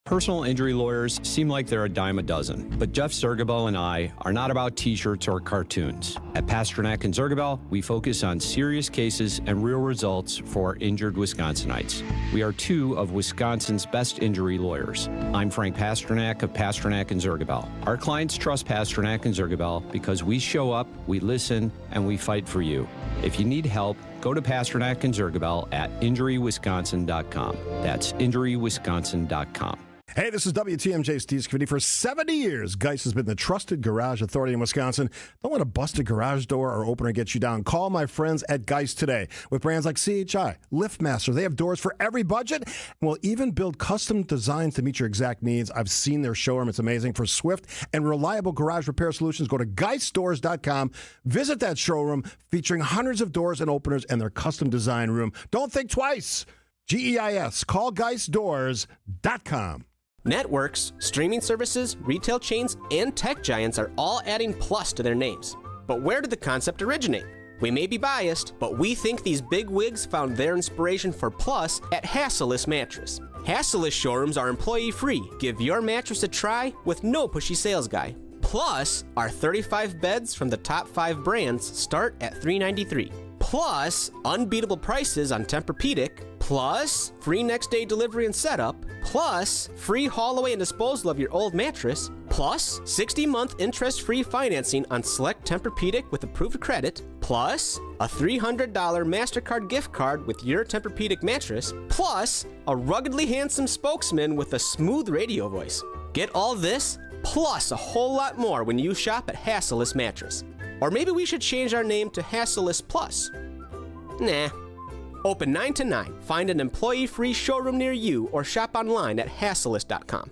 Personal injury lawyers seem like they're a dime a dozen, but Jeff Zergabel and I are not about t-shirts or cartoons. At Pasternak and Zergabel, we focus on serious cases and real results for injured Wisconsinites. We are two of Wisconsin's best injury lawyers. I'm Frank Pasternak of Pasternak and Zergabel. Our clients trust Pasternak and Zergabel because we show up, we listen, and we fight for you. If you need help, go to Pasternak and Zergabel at injurywisconsin.com. That's injurywisconsin.com. Hey, this is WTMJ Steve Scafidi. For 70 years, Geist has been the trusted garage authority in Wisconsin. Don't let a busted garage door or opener get you down. Call my friends at Geist today. With brands like CHI, LiftMaster, they have doors for every budget and will even build custom designs to meet your exact needs. I've seen their showroom. It's amazing. For swift and reliable garage repair solutions, go to geistdoors.com. Visit that showroom featuring hundreds of doors and openers and their custom design room. Don't think twice. GEIS. Call geistdoors.com. Networks, streaming services, retail chains, and tech giants are all adding plus to their names. But where did the concept originate? We may be biased, but we think these big wigs found their inspiration for plus at Hasseless Mattress. Hasseless showrooms are employee-free. Give your mattress a try with no pushy sales guy. Plus, our 35 beds from the top 5 brands start at $393. Plus, unbeatable prices on Tempur-Pedic. Plus, free next day delivery and setup. Plus, free haul away and disposal of your old mattress. Plus, 60-month interest-free financing on select Tempur-Pedic with approved credit. Plus, a $300 MasterCard gift card with your Tempur-Pedic mattress. Plus, a ruggedly handsome spokesman with a smooth radio voice. Get all this, plus a whole lot more when you shop at Hasseless Mattress. Or maybe we should change our name to Hasseless Plus. Nah. Open 9 to 9. Find an employee-free showroom near you or shop online at Hasseless.com.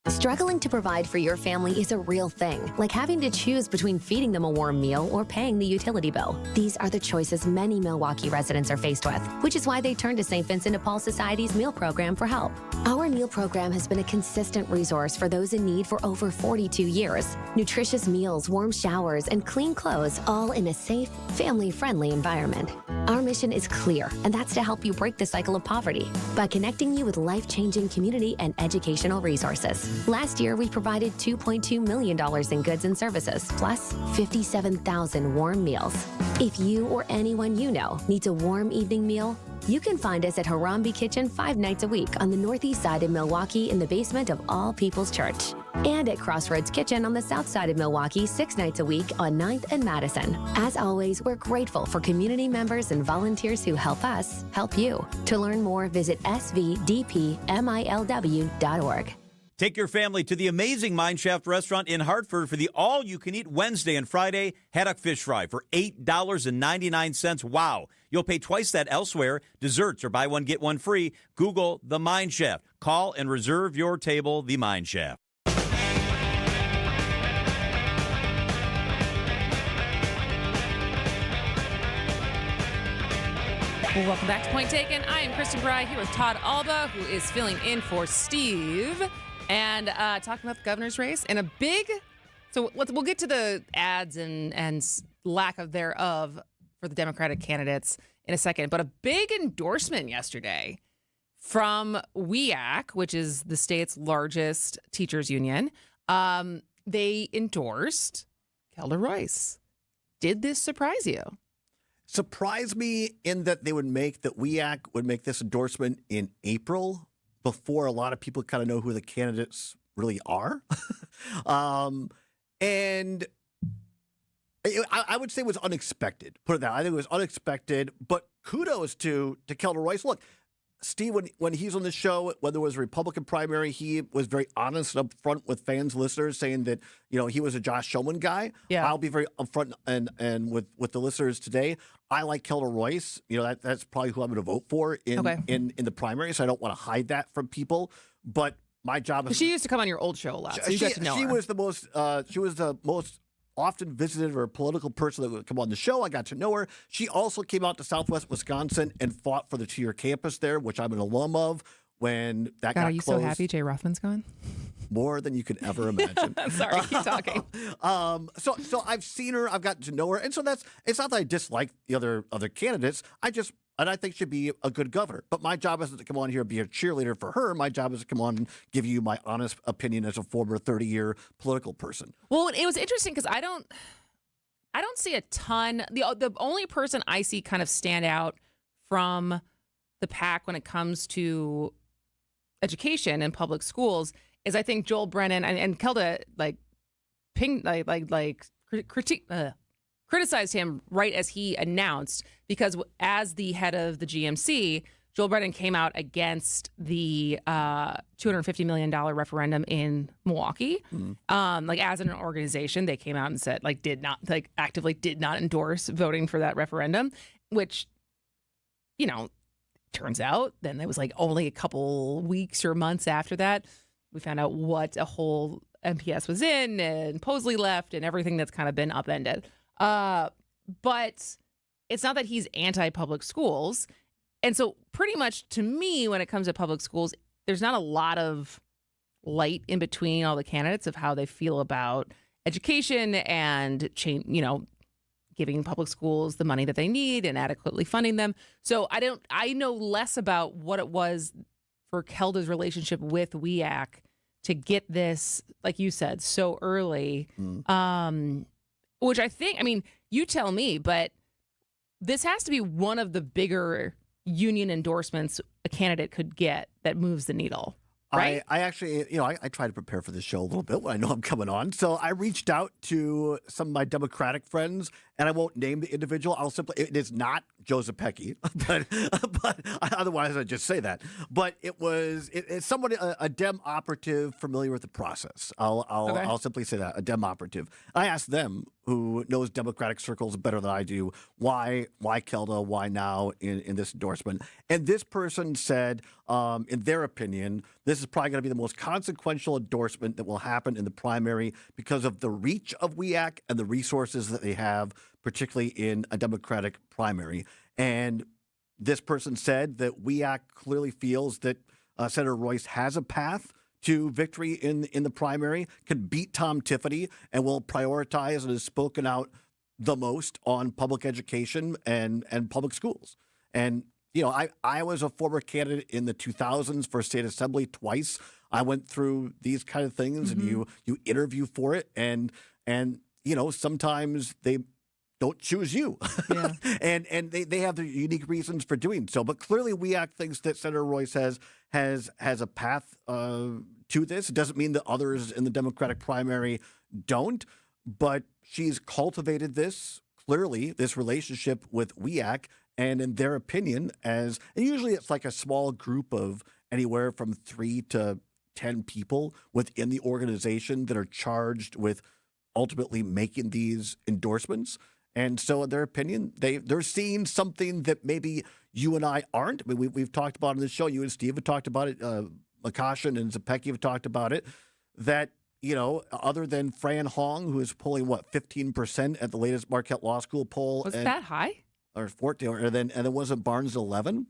Struggling to provide for your family is a real thing, like having to choose between feeding them a warm meal or paying the utility bill. These are the choices many Milwaukee residents are faced with, which is why they turn to St. Vincent de Paul Society's meal program for help. Our meal program has been a consistent resource for those in need for over 42 years. Nutritious meals, warm showers, and clean clothes, all in a safe, family-friendly environment. Our mission is clear, and that's to help you break the cycle of poverty by connecting you with life-changing community and educational resources. Last year, we provided $2.2 million in goods and services, plus 57,000 warm meals. If you or anyone you know needs a warm evening meal, you can find us at Harambe Kitchen 5 nights a week on the northeast side of Milwaukee in the basement of All People's Church. And at Crossroads Kitchen on the south side of Milwaukee 6 nights a week on 9th and Madison. As always, we're grateful for community members and volunteers who help us help you. To learn more, visit svdpmilw.org. Take your family to the amazing Mineshaft restaurant in Hartford for the all-you-can-eat Wednesday and Friday haddock fish fry for $8.99. Wow. You'll pay twice that elsewhere. Desserts or buy one, get one free. Google The Mineshaft. Call and reserve your table, The Mineshaft. Well, welcome back to Point Taken. I am Kristen Bry here with Todd Alba, who is filling in for Steve. And talking about the governor's race and a big, so we'll get to the ads and lack of thereof for the Democratic candidates in a second. But a big endorsement yesterday from WEAC, which is the state's largest teachers union. They endorsed Kelda Royce. Did this surprise you? Surprised me in that they would make that WEAC would make this endorsement in April, before a lot of people kind of know who the candidates really are. And I would say it was unexpected. Put it that way. I think it was unexpected, but kudos to Kelda Royce. Look, Steve, when he's on the show, when there was a Republican primary, he was very honest and upfront with fans, listeners, saying that, you know, he was a Josh Shulman guy. Yeah. I'll be very upfront and with the listeners today. I like Kelda Royce. You know, that's probably who I'm going to vote for in the primary, so I don't want to hide that from people. But my job is... She used to come on your old show a lot, so you got to know her. She was the most often visited or a political person that would come on the show. I got to know her. She also came out to Southwest Wisconsin and fought for the 2-year campus there, which I'm an alum of. When that got are you closed, so happy Jay Ruffman's gone? More than you could ever imagine. Sorry, keep talking. So I've seen her, I've gotten to know her, and so it's not that I dislike the other candidates. I think she'd be a good governor. But my job isn't to come on here and be a cheerleader for her. My job is to come on and give you my honest opinion as a former 30-year political person. Well, it was interesting because I don't see a ton. The only person I see kind of stand out from the pack when it comes to education in public schools is I think Joel Brennan and Kelda criticized him right as he announced, because as the head of the GMC, Joel Brennan came out against the $250 million referendum in Milwaukee. As an organization, they came out and said actively did not endorse voting for that referendum, which, turns out then it was only a couple weeks or months after that we found out what a hole MPS was in, and Posley left, and everything that's kind of been upended. But it's not that he's anti-public schools. And so pretty much to me, when it comes to public schools, there's not a lot of light in between all the candidates of how they feel about education and giving public schools the money that they need and adequately funding them. So I know less about what it was for Kelda's relationship with WEAC to get this, like you said, so early, which I think, you tell me, but this has to be one of the bigger union endorsements a candidate could get that moves the needle. Right? I actually, I try to prepare for this show a little bit when I know I'm coming on. So I reached out to some of my Democratic friends, and I won't name the individual. It is not Joe Zepecki, but otherwise I'd just say that. But it's somebody, a Dem operative familiar with the process. I'll simply say that, a Dem operative. I asked them, who knows Democratic circles better than I do, why Kelda, why now in this endorsement. And this person said, in their opinion, this is probably going to be the most consequential endorsement that will happen in the primary because of the reach of WEAC and the resources that they have, particularly in a Democratic primary. And this person said that WEAC clearly feels that Senator Royce has a path to victory in the primary, can beat Tom Tiffany, and will prioritize and has spoken out the most on public education and public schools. And, I was a former candidate in the 2000s for state assembly twice. I went through these kind of things, and you interview for it, and sometimes they don't choose you. Yeah. and they have their unique reasons for doing so. But clearly WEAC thinks that Senator Royce has a path to this. It doesn't mean that others in the Democratic primary don't, but she's cultivated this relationship with WEAC, and in their opinion, and usually it's like a small group of anywhere from 3 to 10 people within the organization that are charged with ultimately making these endorsements. And so in their opinion, they're seeing something that maybe you and I aren't. We've talked about it on the show. You and Steve have talked about it. Makashin and Zepecki have talked about it. That, other than Fran Hong, who is polling, 15% at the latest Marquette Law School poll. Was that high? Or 14, and then wasn't Barnes 11?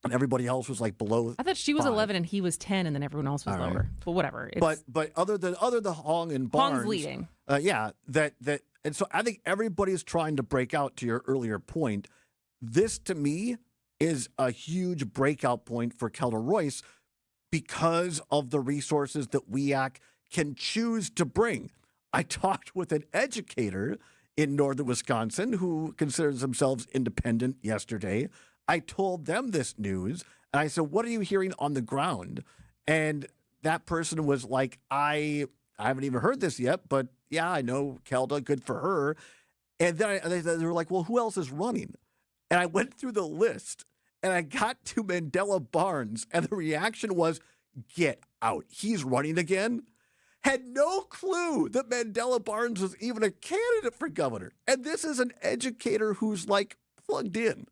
And everybody else was below. I thought she was 5. 11 and he was 10, and then everyone else was lower. Right. But whatever. But other than Hong and Barnes, Hong's leading. And so I think everybody's trying to break out. To your earlier point, this to me is a huge breakout point for Kelda Royce because of the resources that WEAC can choose to bring. I talked with an educator in northern Wisconsin who considers themselves independent yesterday. I told them this news, and I said, "What are you hearing on the ground?" And that person was like, I haven't even heard this yet, but yeah, I know Kelda, good for her. And then they were like, well, who else is running? And I went through the list, and I got to Mandela Barnes, and the reaction was, get out. He's running again. Had no clue that Mandela Barnes was even a candidate for governor. And this is an educator who's plugged in.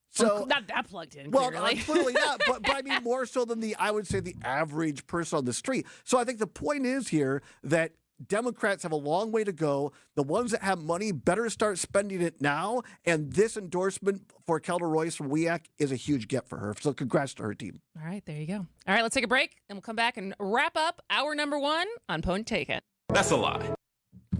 So not that plugged in. Well, clearly, clearly not. But I mean more so than I would say the average person on the street. So I think the point is here that Democrats have a long way to go. The ones that have money better start spending it now. And this endorsement for Kelda Royce from WEAC is a huge get for her. So congrats to her team. All right, there you go. All right, let's take a break, and we'll come back and wrap up hour number 1 on Point Taken. That's a lie.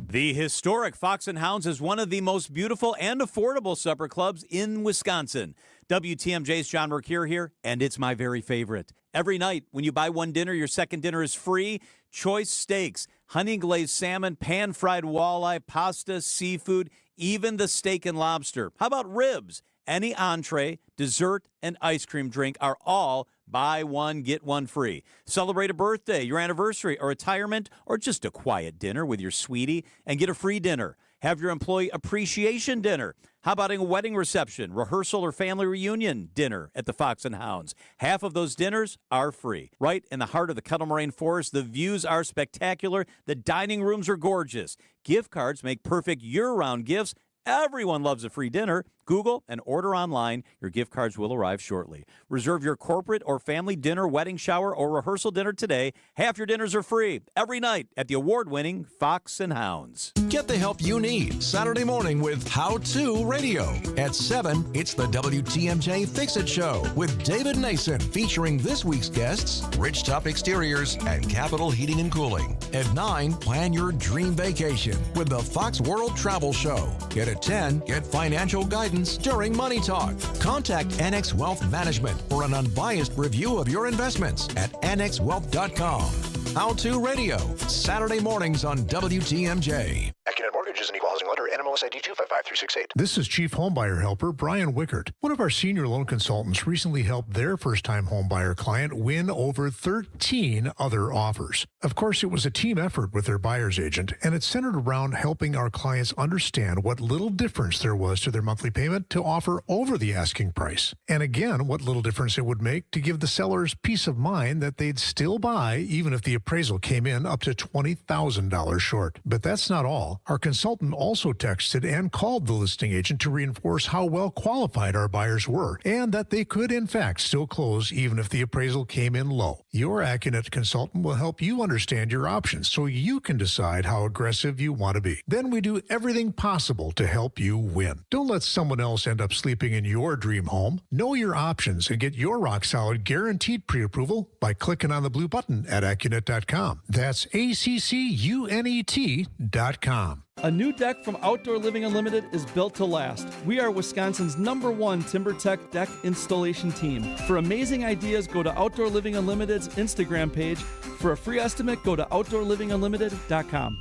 The historic Fox and Hounds is one of the most beautiful and affordable supper clubs in Wisconsin. WTMJ's John Mercure here, and it's my very favorite. Every night, when you buy one dinner, your second dinner is free. Choice steaks, honey glazed salmon, pan-fried walleye, pasta, seafood, even the steak and lobster. How about ribs? Any entree, dessert, and ice cream drink are all buy one, get one free. Celebrate a birthday, your anniversary, a retirement, or just a quiet dinner with your sweetie and get a free dinner. Have your employee appreciation dinner. How about a wedding reception, rehearsal, or family reunion dinner at the Fox and Hounds? Half of those dinners are free. Right in the heart of the Kettle Moraine Forest, the views are spectacular. The dining rooms are gorgeous. Gift cards make perfect year-round gifts. Everyone loves a free dinner. Google and order online. Your gift cards will arrive shortly. Reserve your corporate or family dinner, wedding shower, or rehearsal dinner today. Half your dinners are free every night at the award-winning Fox and Hounds. Get the help you need Saturday morning with How To Radio. At 7, it's the WTMJ Fix-It Show with David Nason, featuring this week's guests, Ridgetop Exteriors and Capital Heating and Cooling. At 9, plan your dream vacation with the Fox World Travel Show. And at 10, get financial guidance during Money Talk. Contact Annex Wealth Management for an unbiased review of your investments at annexwealth.com. How To Radio, Saturday mornings on WTMJ. Accunet Mortgage is an equal housing lender. NMLS ID 255368. This is Chief Homebuyer Helper Brian Wickert. One of our senior loan consultants recently helped their first-time homebuyer client win over 13 other offers. Of course, it was a team effort with their buyer's agent, and it centered around helping our clients understand what little difference there was to their monthly payment to offer over the asking price. And again, what little difference it would make to give the sellers peace of mind that they'd still buy even if the appraisal came in up to $20,000 short. But that's not all. Our consultant also texted and called the listing agent to reinforce how well qualified our buyers were and that they could, in fact, still close even if the appraisal came in low. Your Accunet consultant will help you understand your options so you can decide how aggressive you want to be. Then we do everything possible to help you win. Don't let someone else end up sleeping in your dream home. Know your options and get your rock-solid guaranteed pre-approval by clicking on the blue button at Accunet.com. That's ACCUNET.com. A new deck from Outdoor Living Unlimited is built to last. We are Wisconsin's #1 TimberTech deck installation team. For amazing ideas, go to Outdoor Living Unlimited's Instagram page. For a free estimate, go to OutdoorLivingUnlimited.com.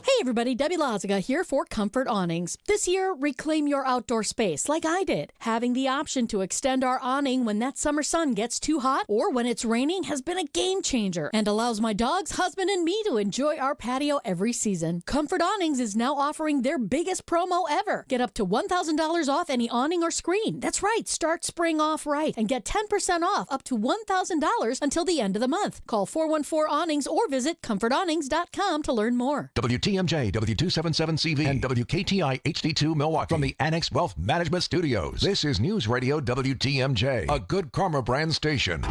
Hey everybody, Debbie Loziga here for Comfort Awnings. This year, reclaim your outdoor space like I did. Having the option to extend our awning when that summer sun gets too hot or when it's raining has been a game changer and allows my dogs, husband, and me to enjoy our patio every season. Comfort Awnings is now offering their biggest promo ever. Get up to $1,000 off any awning or screen. That's right, start spring off right and get 10% off up to $1,000 until the end of the month. Call 414-AWNINGS or visit ComfortAwnings.com to learn more. WTMJ, W277CV, and WKTI HD2 Milwaukee. From the Annex Wealth Management Studios, this is News Radio WTMJ, a Good Karma brand station.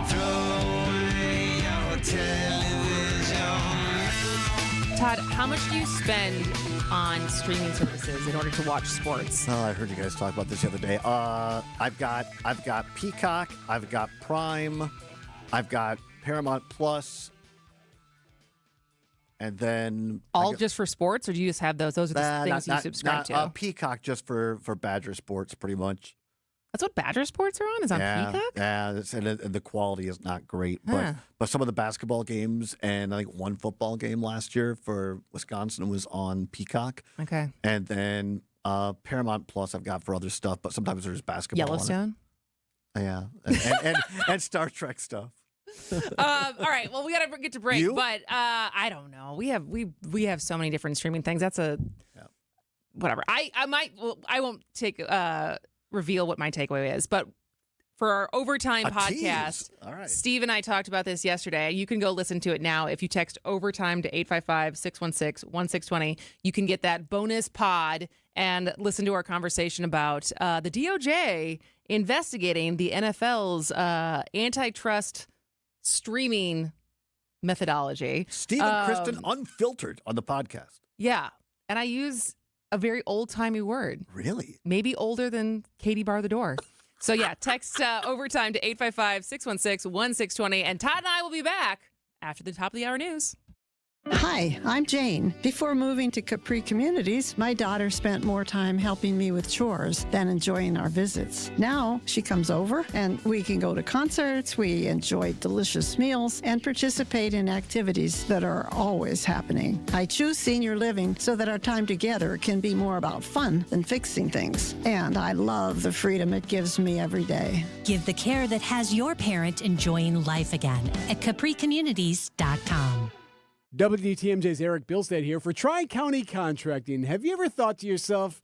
Todd, how much do you spend on streaming services in order to watch sports? Oh, I heard you guys talk about this the other day. I've got Peacock, I've got Prime, I've got Paramount Plus. And then all just for sports, or do you just have those? Those are the things you subscribe to. Peacock just for Badger Sports, pretty much. That's what Badger Sports are on? Is on Peacock? Yeah, and the quality is not great. But some of the basketball games and I think one football game last year for Wisconsin was on Peacock. Okay. And then Paramount Plus I've got for other stuff, but sometimes there's basketball. Yellowstone? Yeah, and Star Trek stuff. All right. Well, we got to get to break, but I don't know. We have so many different streaming things. That's whatever. I won't reveal what my takeaway is, but for our Overtime podcast, all right. Steve and I talked about this yesterday. You can go listen to it now. If you text Overtime to 855-616-1620, you can get that bonus pod and listen to our conversation about the DOJ investigating the NFL's antitrust streaming methodology. Steve and Kristen unfiltered on the podcast. Yeah. And I use a very old-timey word. Really? Maybe older than Katie Bar the Door. So, yeah, text overtime to 855-616-1620. And Todd and I will be back after the top of the hour news. Hi, I'm Jane. Before moving to Capri Communities, my daughter spent more time helping me with chores than enjoying our visits. Now she comes over and we can go to concerts, we enjoy delicious meals, and participate in activities that are always happening. I choose senior living so that our time together can be more about fun than fixing things. And I love the freedom it gives me every day. Give the care that has your parent enjoying life again at CapriCommunities.com. WTMJ's Eric Bilstead here for Tri-County Contracting. Have you ever thought to yourself,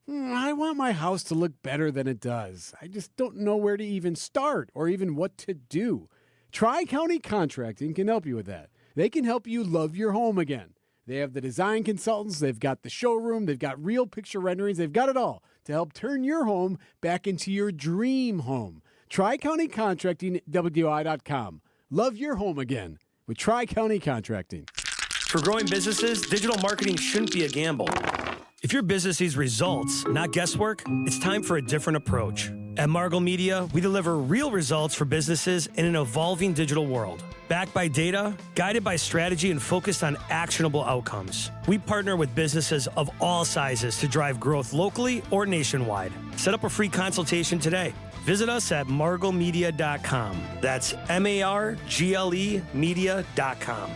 I want my house to look better than it does. I just don't know where to even start or even what to do. Tri-County Contracting can help you with that. They can help you love your home again. They have the design consultants, they've got the showroom, they've got real picture renderings, they've got it all to help turn your home back into your dream home. Tri-County Contracting, WI.com. Love your home again with Tri-County Contracting. For growing businesses, digital marketing shouldn't be a gamble. If your business needs results, not guesswork, it's time for a different approach. At Margot Media, we deliver real results for businesses in an evolving digital world. Backed by data, guided by strategy, and focused on actionable outcomes. We partner with businesses of all sizes to drive growth locally or nationwide. Set up a free consultation today. Visit us at marglemedia.com. That's MARGLE media.com.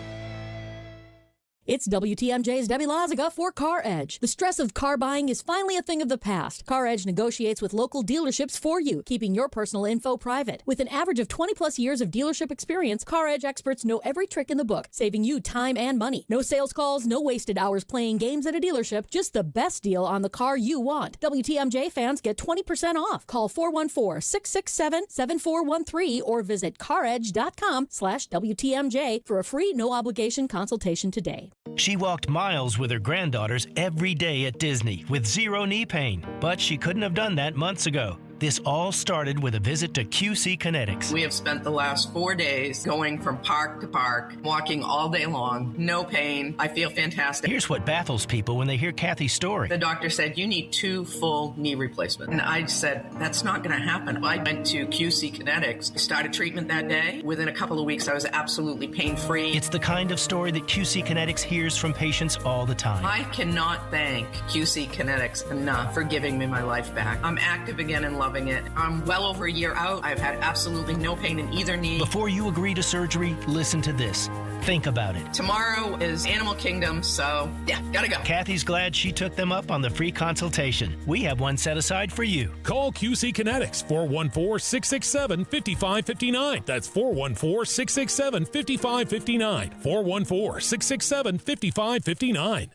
It's WTMJ's Debbie Lazaga for Car Edge. The stress of car buying is finally a thing of the past. Car Edge negotiates with local dealerships for you, keeping your personal info private. With an average of 20-plus years of dealership experience, Car Edge experts know every trick in the book, saving you time and money. No sales calls, no wasted hours playing games at a dealership, just the best deal on the car you want. WTMJ fans get 20% off. Call 414-667-7413 or visit caredge.com/WTMJ for a free no-obligation consultation today. She walked miles with her granddaughters every day at Disney with zero knee pain, but she couldn't have done that months ago. This all started with a visit to QC Kinetics. We have spent the last 4 days going from park to park, walking all day long, no pain. I feel fantastic. Here's what baffles people when they hear Kathy's story. The doctor said, you need 2 full knee replacements. And I said, that's not going to happen. I went to QC Kinetics, started treatment that day. Within a couple of weeks, I was absolutely pain-free. It's the kind of story that QC Kinetics hears from patients all the time. I cannot thank QC Kinetics enough for giving me my life back. I'm active again and loving it. I'm well over a year out. I've had absolutely no pain in either knee. Before you agree to surgery, listen to this. Think about it. Tomorrow is Animal Kingdom, so yeah, gotta go. Kathy's glad she took them up on the free consultation. We have one set aside for you. Call QC Kinetics, 414-667-5559. That's 414-667-5559. 414-667-5559.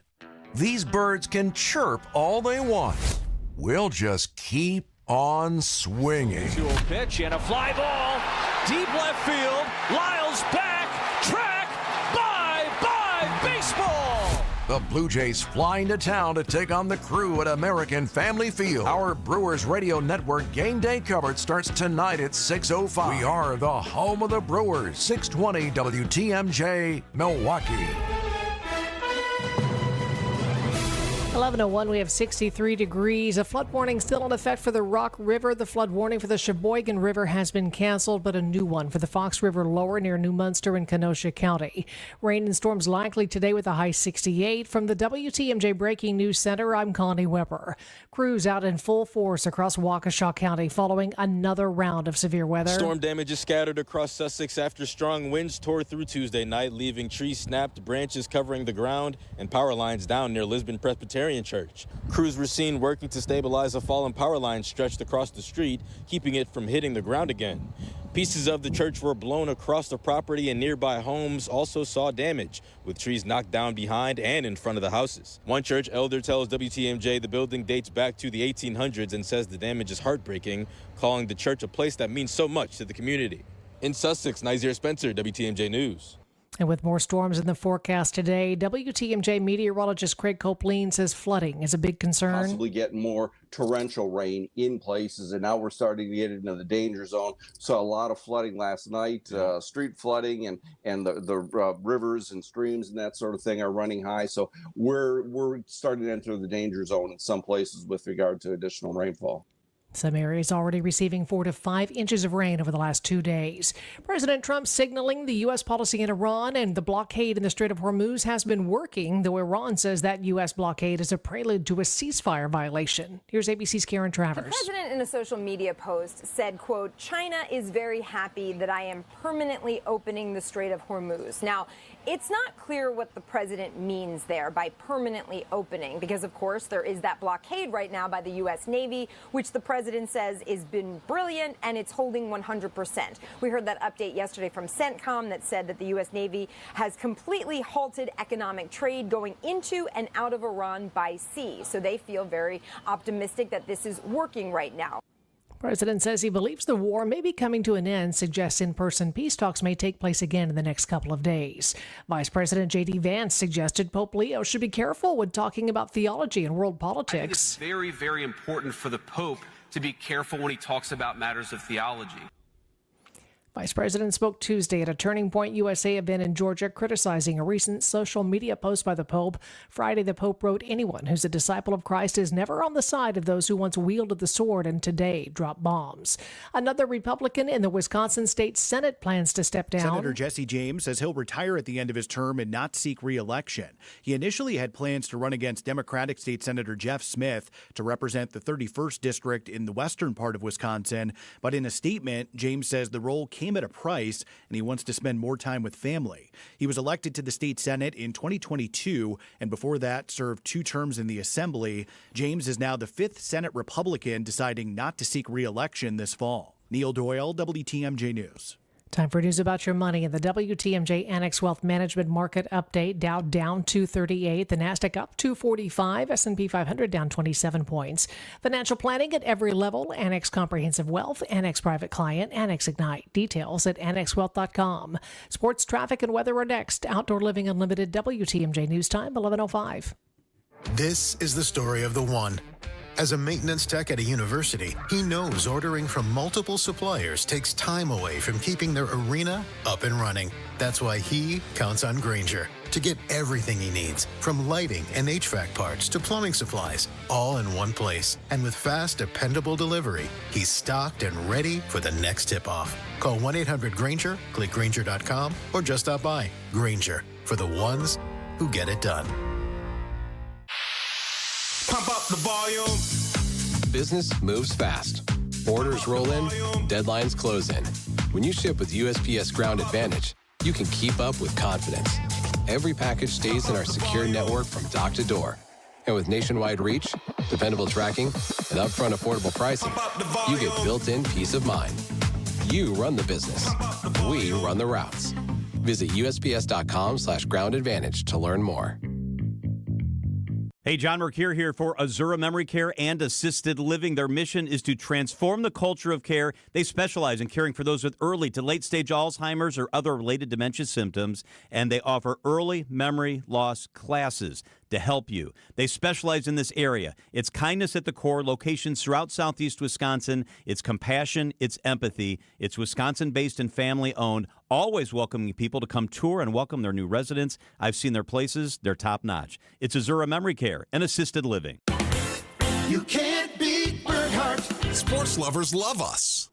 These birds can chirp all they want. We'll just keep on swinging. To a pitch and a fly ball. Deep left field. Lyles back. Track. Bye. Baseball. The Blue Jays flying to town to take on the Crew at American Family Field. Our Brewers Radio Network game day coverage starts tonight at 6:05. We are the home of the Brewers. 620 WTMJ, Milwaukee. 11:01, we have 63 degrees. A flood warning still in effect for the Rock River. The flood warning for the Sheboygan River has been canceled, but a new one for the Fox River lower near New Munster in Kenosha County. Rain and storms likely today with a high 68. From the WTMJ Breaking News Center, I'm Connie Weber. Crews out in full force across Waukesha County following another round of severe weather. Storm damage is scattered across Sussex after strong winds tore through Tuesday night, leaving trees snapped, branches covering the ground, and power lines down near Lisbon Presbyterian Church. Crews were seen working to stabilize a fallen power line stretched across the street, keeping it from hitting the ground again. Pieces of the church were blown across the property, and nearby homes also saw damage, with trees knocked down behind and in front of the houses. One church elder tells WTMJ the building dates back to the 1800s and says the damage is heartbreaking, calling the church a place that means so much to the community. In Sussex, Nazir Spencer, WTMJ News. And with more storms in the forecast today, WTMJ meteorologist Craig Copeland says flooding is a big concern. Possibly get more torrential rain in places, and now we're starting to get into the danger zone. Saw a lot of flooding last night, street flooding, and the rivers and streams and that sort of thing are running high. So we're starting to enter the danger zone in some places with regard to additional rainfall. Some areas already receiving 4 to 5 inches of rain over the last 2 days. President Trump signaling the U.S. policy in Iran and the blockade in the Strait of Hormuz has been working, though Iran says that U.S. blockade is a prelude to a ceasefire violation. Here's ABC's Karen Travers. The president in a social media post said, quote, "China is very happy that I am permanently opening the Strait of Hormuz." Now, it's not clear what the president means there by permanently opening, because, of course, there is that blockade right now by the U.S. Navy, which the president says has been brilliant and it's holding 100%. We heard that update yesterday from CENTCOM that said that the U.S. Navy has completely halted economic trade going into and out of Iran by sea. So they feel very optimistic that this is working right now. President says he believes the war may be coming to an end, suggests in-person peace talks may take place again in the next couple of days. Vice President J.D. Vance suggested Pope Leo should be careful when talking about theology and world politics. I think it's very, very important for the Pope to be careful when he talks about matters of theology. Vice President spoke Tuesday at a Turning Point USA event in Georgia, criticizing a recent social media post by the Pope. Friday, the Pope wrote, "Anyone who's a disciple of Christ is never on the side of those who once wielded the sword and today drop bombs." Another Republican in the Wisconsin State Senate plans to step down. Senator Jesse James says he'll retire at the end of his term and not seek re-election. He initially had plans to run against Democratic State Senator Jeff Smith to represent the 31st District in the western part of Wisconsin. But in a statement, James says the role came at a price and he wants to spend more time with family. He was elected to the state Senate in 2022 and before that served 2 terms in the Assembly. James is now the 5th Senate Republican deciding not to seek re-election this fall. Neil Doyle, WTMJ News. Time for news about your money in the WTMJ Annex Wealth Management Market Update. Dow down 238, the Nasdaq up 245, S&P 500 down 27 points. Financial planning at every level, Annex Comprehensive Wealth, Annex Private Client, Annex Ignite. Details at annexwealth.com. Sports, traffic, and weather are next. Outdoor Living Unlimited, WTMJ News Time, 11:05. This is the story of the one. As a maintenance tech at a university, he knows ordering from multiple suppliers takes time away from keeping their arena up and running. That's why he counts on Grainger to get everything he needs, from lighting and HVAC parts to plumbing supplies, all in one place. And with fast, dependable delivery, he's stocked and ready for the next tip-off. Call 1-800-GRAINGER, click Grainger.com, or just stop by. Grainger, for the ones who get it done. Pump up the volume. Business moves fast. Orders roll in, deadlines close in. When you ship with USPS Ground Advantage, you can keep up with confidence. Every package stays in our secure network from dock to door. And with nationwide reach, dependable tracking, and upfront affordable pricing, you get built-in peace of mind. You run the business. We run the routes. Visit USPS.com/Ground Advantage to learn more. Hey, John Mercure here for Azura Memory Care and Assisted Living. Their mission is to transform the culture of care. They specialize in caring for those with early to late-stage Alzheimer's or other related dementia symptoms, and they offer early memory loss classes to help you. They specialize in this area. It's kindness at the core, locations throughout southeast Wisconsin. It's compassion, it's empathy. It's Wisconsin-based and family-owned, always welcoming people to come tour and welcome their new residents. I've seen their places. They're top-notch. It's Azura Memory Care and Assisted Living. You can't beat Berghardt. Sports lovers love us.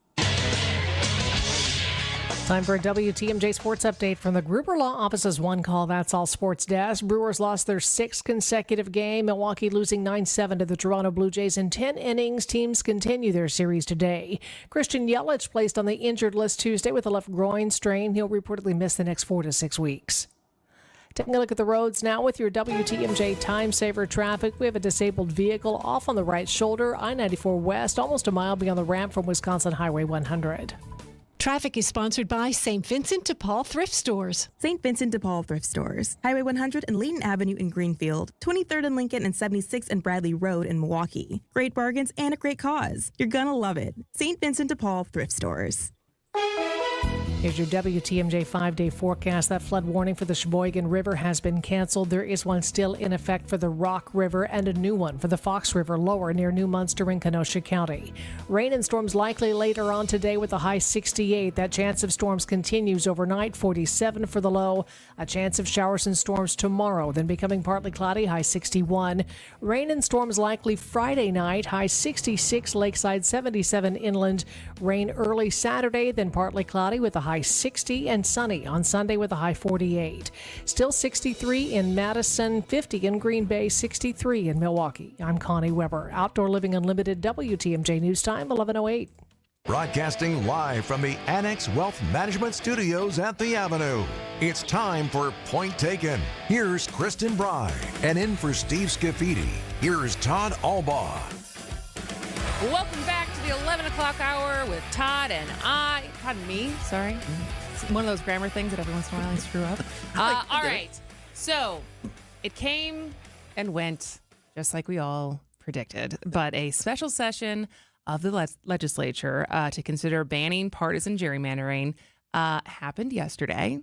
Time for a WTMJ Sports Update from the Gruber Law Office's One Call That's All Sports Desk. Brewers lost their 6th consecutive game. Milwaukee losing 9-7 to the Toronto Blue Jays in 10 innings. Teams continue their series today. Christian Yelich placed on the injured list Tuesday with a left groin strain. He'll reportedly miss the next 4 to 6 weeks. Taking a look at the roads now with your WTMJ Time Saver traffic. We have a disabled vehicle off on the right shoulder, I-94 West, almost a mile beyond the ramp from Wisconsin Highway 100. Traffic is sponsored by St. Vincent de Paul Thrift Stores. St. Vincent de Paul Thrift Stores. Highway 100 and Layton Avenue in Greenfield. 23rd and Lincoln and 76th and Bradley Road in Milwaukee. Great bargains and a great cause. You're gonna love it. St. Vincent de Paul Thrift Stores. Here's your WTMJ 5-day forecast. That flood warning for the Sheboygan River has been canceled. There is one still in effect for the Rock River and a new one for the Fox River lower near New Munster in Kenosha County. Rain and storms likely later on today with a high 68. That chance of storms continues overnight, 47 for the low. A chance of showers and storms tomorrow, then becoming partly cloudy, high 61. Rain and storms likely Friday night, high 66, lakeside 77 inland. Rain early Saturday, then partly cloudy with a high 60 and sunny on Sunday with a high 48. Still 63 in Madison, 50 in Green Bay, 63 in Milwaukee. I'm Connie Weber. Outdoor Living Unlimited, WTMJ News Time, 11:08. Broadcasting live from the Annex Wealth Management Studios at the Avenue. It's time for Point Taken. Here's Kristen Bry. And in for Steve Scafidi, here's Todd Albaugh. Welcome back to the 11 o'clock hour with Todd and I. Pardon me, sorry. It's one of those grammar things that every once in a while I screw up. All right. So it came and went just like we all predicted. But a special session of the legislature to consider banning partisan gerrymandering happened yesterday.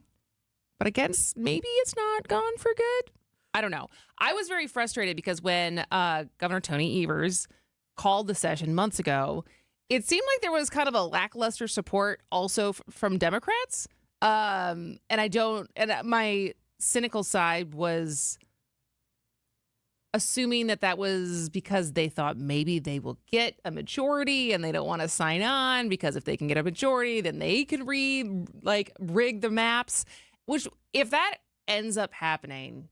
But I guess maybe it's not gone for good. I don't know. I was very frustrated because when Governor Tony Evers called the session months ago, it seemed like there was kind of a lackluster support also from Democrats. And my cynical side was assuming that was because they thought maybe they will get a majority and they don't want to sign on because if they can get a majority, then they can rig the maps, which if that ends up happening,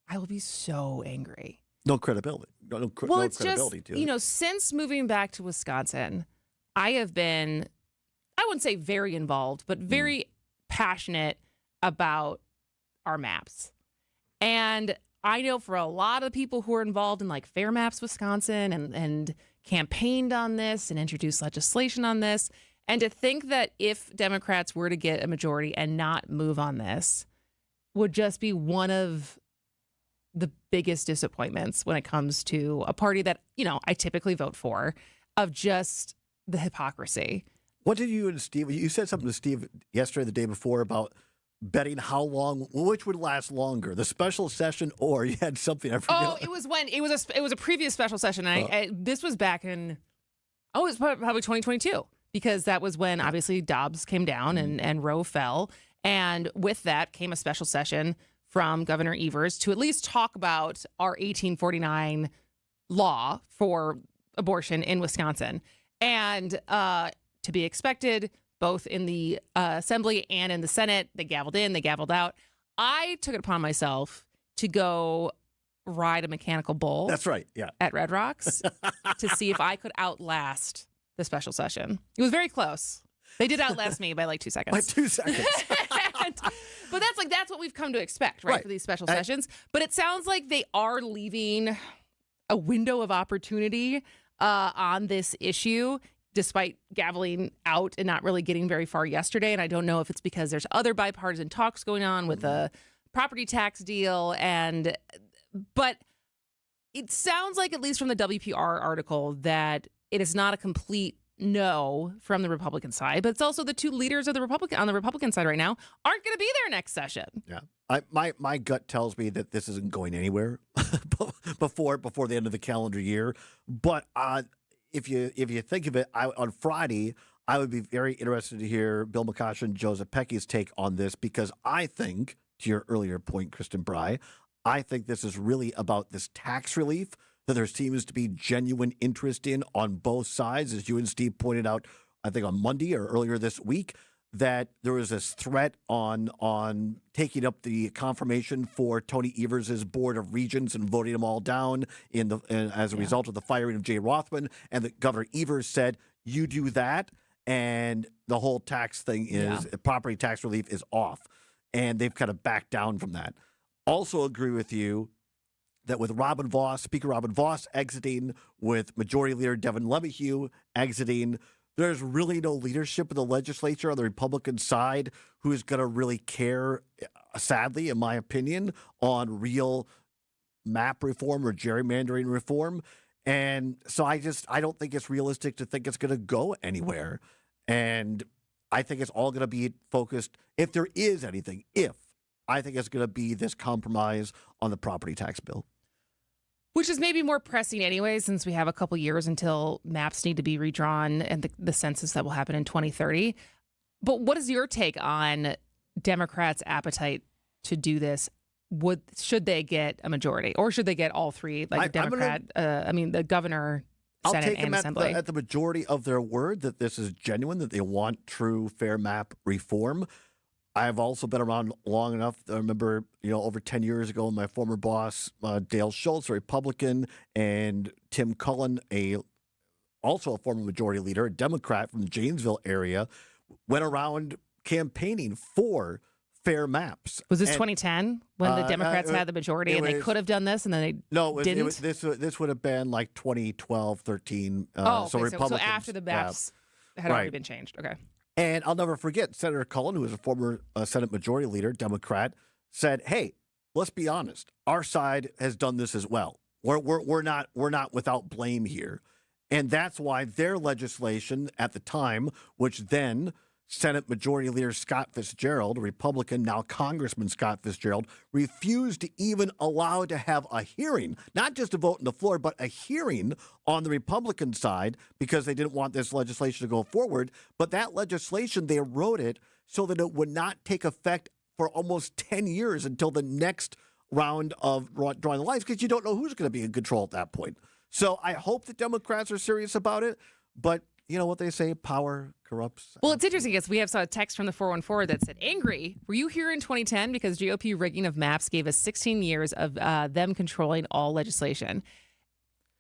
I will be so angry. No credibility. No It's credibility just, to it. since moving back to Wisconsin, I have been, I wouldn't say very involved, but very passionate about our maps. And I know for a lot of people who are involved in Fair Maps Wisconsin and campaigned on this and introduced legislation on this, and to think that if Democrats were to get a majority and not move on this would just be one of the biggest disappointments when it comes to a party that, I typically vote for, of just the hypocrisy. What did you and Steve, you said something to Steve yesterday, the day before, about betting how long, which would last longer, the special session, or you had something. I forget. Oh, it was a previous special session. This was back in, it was probably 2022, because that was when obviously Dobbs came down and Roe fell. And with that came a special session from Governor Evers to at least talk about our 1849 law for abortion in Wisconsin. And to be expected, both in the Assembly and in the Senate, they gavelled in, they gavelled out. I took it upon myself to go ride a mechanical bull. That's right, yeah. At Red Rocks to see if I could outlast the special session. It was very close. They did outlast me by 2 seconds. By 2 seconds. But that's what we've come to expect, right, for these special sessions. But it sounds like they are leaving a window of opportunity on this issue, despite gaveling out and not really getting very far yesterday. And I don't know if it's because there's other bipartisan talks going on with the property tax deal. But it sounds like, at least from the WPR article, that it is not a complete no from the Republican side, but it's also the two leaders of on the Republican side right now aren't going to be there next session. Yeah, my gut tells me that this isn't going anywhere before the end of the calendar year. But if you think of it, on Friday, I would be very interested to hear Bill McCoshen and Joseph Pecky's take on this, because I think, to your earlier point, Kristen Bry, I think this is really about this tax relief that there seems to be genuine interest in on both sides. As you and Steve pointed out, I think on Monday or earlier this week, that there was this threat on taking up the confirmation for Tony Evers' Board of Regents and voting them all down as a result of the firing of Jay Rothman, and that Governor Evers said, you do that, and the whole tax thing property tax relief is off. And they've kind of backed down from that. Also agree with you that with Speaker Robin Vos exiting, with Majority Leader Devin LeMahieu exiting, there's really no leadership in the legislature on the Republican side who's going to really care, sadly, in my opinion, on real map reform or gerrymandering reform. And so I don't think it's realistic to think it's going to go anywhere. And I think it's all going to be focused, if there is anything, I think it's going to be this compromise on the property tax bill. Which is maybe more pressing anyway, since we have a couple years until maps need to be redrawn and the census that will happen in 2030. But what is your take on Democrats' appetite to do this? Should they get a majority, or should they get all three, like the governor, I'll Senate, take and them Assembly? at the majority of their word that this is genuine, that they want true fair map reform. I've also been around long enough. I remember, over 10 years ago, my former boss, Dale Schultz, a Republican, and Tim Cullen, also a former majority leader, a Democrat from the Janesville area, went around campaigning for fair maps. Was this 2010 when the Democrats had the majority and they could have done this and then they didn't? This would have been like 2012, 13. So after the maps had already been changed. Okay. And I'll never forget, Senator Cullen, who was a former Senate Majority Leader, Democrat, said, "Hey, let's be honest. Our side has done this as well. We're not without blame here." And that's why their legislation at the time, which then Senate Majority Leader Scott Fitzgerald, a Republican, now Congressman Scott Fitzgerald, refused to even allow to have a hearing, not just a vote on the floor, but a hearing on the Republican side, because they didn't want this legislation to go forward. But that legislation, they wrote it so that it would not take effect for almost 10 years until the next round of drawing the lines, because you don't know who's going to be in control at that point. So I hope the Democrats are serious about it, but you know what they say, power corrupts. Well, it's interesting because we have saw a text from the 414 that said, "Angry, were you here in 2010 because GOP rigging of maps gave us 16 years of them controlling all legislation?"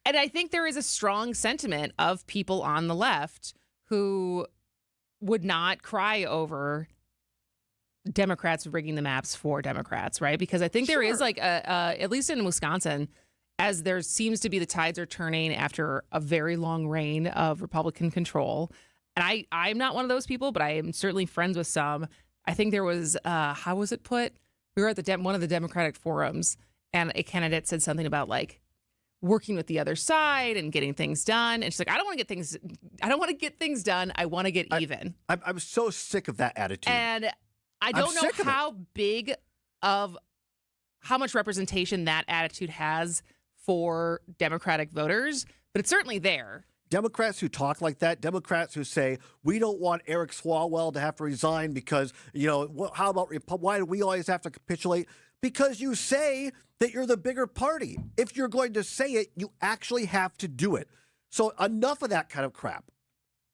And I think there is a strong sentiment of people on the left who would not cry over Democrats rigging the maps for Democrats, right? Because I think there is like at least in Wisconsin, as there seems to be the tides are turning after a very long reign of Republican control. And I'm not one of those people, but I am certainly friends with some. I think there was, how was it put? We were at one of the Democratic forums, and a candidate said something about like working with the other side and getting things done. And she's like, I don't want to get things done. I want to get even. I'm so sick of that attitude. And I don't know how much representation that attitude has for Democratic voters, but it's certainly there. Democrats who talk like that, Democrats who say, we don't want Eric Swalwell to have to resign because, how about why do we always have to capitulate? Because you say that you're the bigger party. If you're going to say it, you actually have to do it. So enough of that kind of crap.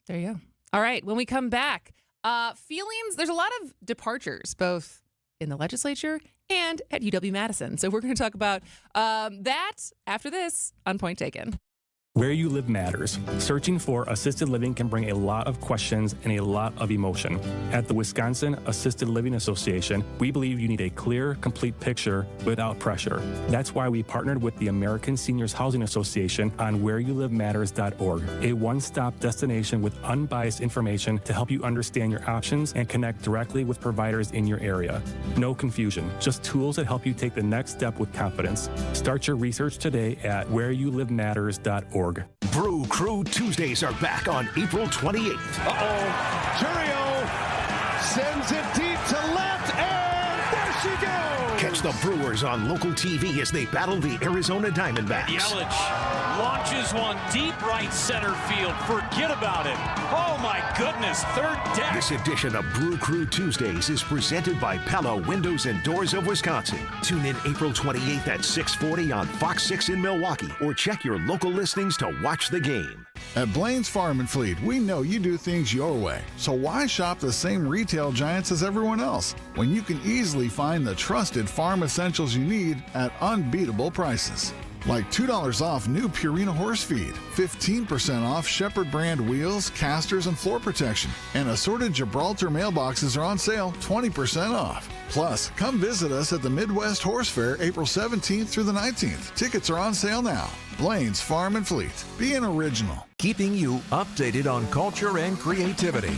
There you go. All right. When we come back, feelings, there's a lot of departures, both in the legislature and at UW-Madison. So we're going to talk about that after this on Point Taken. Where you live matters. Searching for assisted living can bring a lot of questions and a lot of emotion. At the Wisconsin Assisted Living Association, we believe you need a clear, complete picture without pressure. That's why we partnered with the American Seniors Housing Association on whereyoulivematters.org, a one-stop destination with unbiased information to help you understand your options and connect directly with providers in your area. No confusion, just tools that help you take the next step with confidence. Start your research today at whereyoulivematters.org. Brew Crew Tuesdays are back on April 28th. Churio sends it deep to left, and there she goes. Catch the Brewers on local TV as they battle the Arizona Diamondbacks. Yelich launches one deep right center field. Forget about it. Oh, my goodness. Third deck. This edition of Brew Crew Tuesdays is presented by Pella Windows and Doors of Wisconsin. Tune in April 28th at 6:40 on Fox 6 in Milwaukee, or check your local listings to watch the game. At Blaine's Farm and Fleet, we know you do things your way. So why shop the same retail giants as everyone else when you can easily find the trusted farm essentials you need at unbeatable prices? Like $2 off new Purina horse feed, 15% off Shepherd brand wheels, casters, and floor protection, and assorted Gibraltar mailboxes are on sale 20% off. Plus, come visit us at the Midwest Horse Fair April 17th through the 19th. Tickets are on sale now. Blaine's Farm and Fleet. Be an original. Keeping you updated on culture and creativity.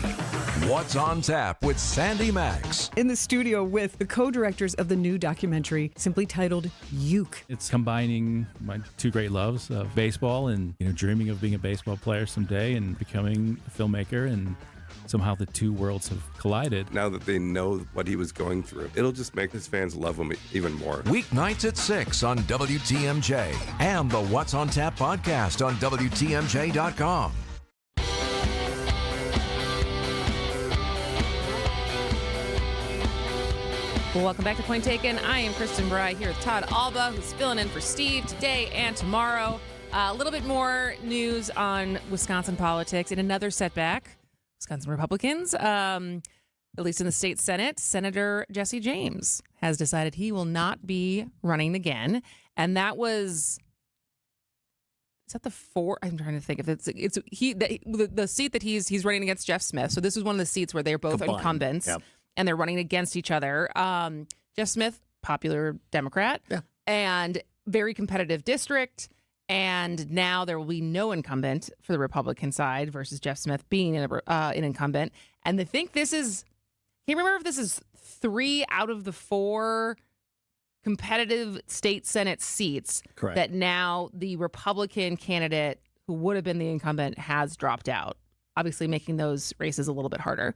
What's on Tap with Sandy Max. In the studio with the co-directors of the new documentary, simply titled Uke. It's combining my two great loves of baseball and dreaming of being a baseball player someday and becoming a filmmaker and somehow the two worlds have collided. Now that they know what he was going through, it'll just make his fans love him even more. Weeknights at 6 on WTMJ and the What's on Tap podcast on WTMJ.com. Well, welcome back to Point Taken. I am Kristen Bry here with Todd Alba, who's filling in for Steve today and tomorrow. A little bit more news on Wisconsin politics. In another setback, Wisconsin Republicans, at least in the state Senate, Senator Jesse James has decided he will not be running again. And that was... Is that the four? I'm trying to think if the seat that he's running against Jeff Smith. So this is one of the seats where they're both Combined. incumbents. Yep. And they're running against each other. Jeff Smith, popular Democrat, and very competitive district. And now there will be no incumbent for the Republican side versus Jeff Smith being an incumbent. And I think this is, can't remember if this is 3 out of the 4 competitive state Senate seats that now the Republican candidate who would have been the incumbent has dropped out, obviously making those races a little bit harder.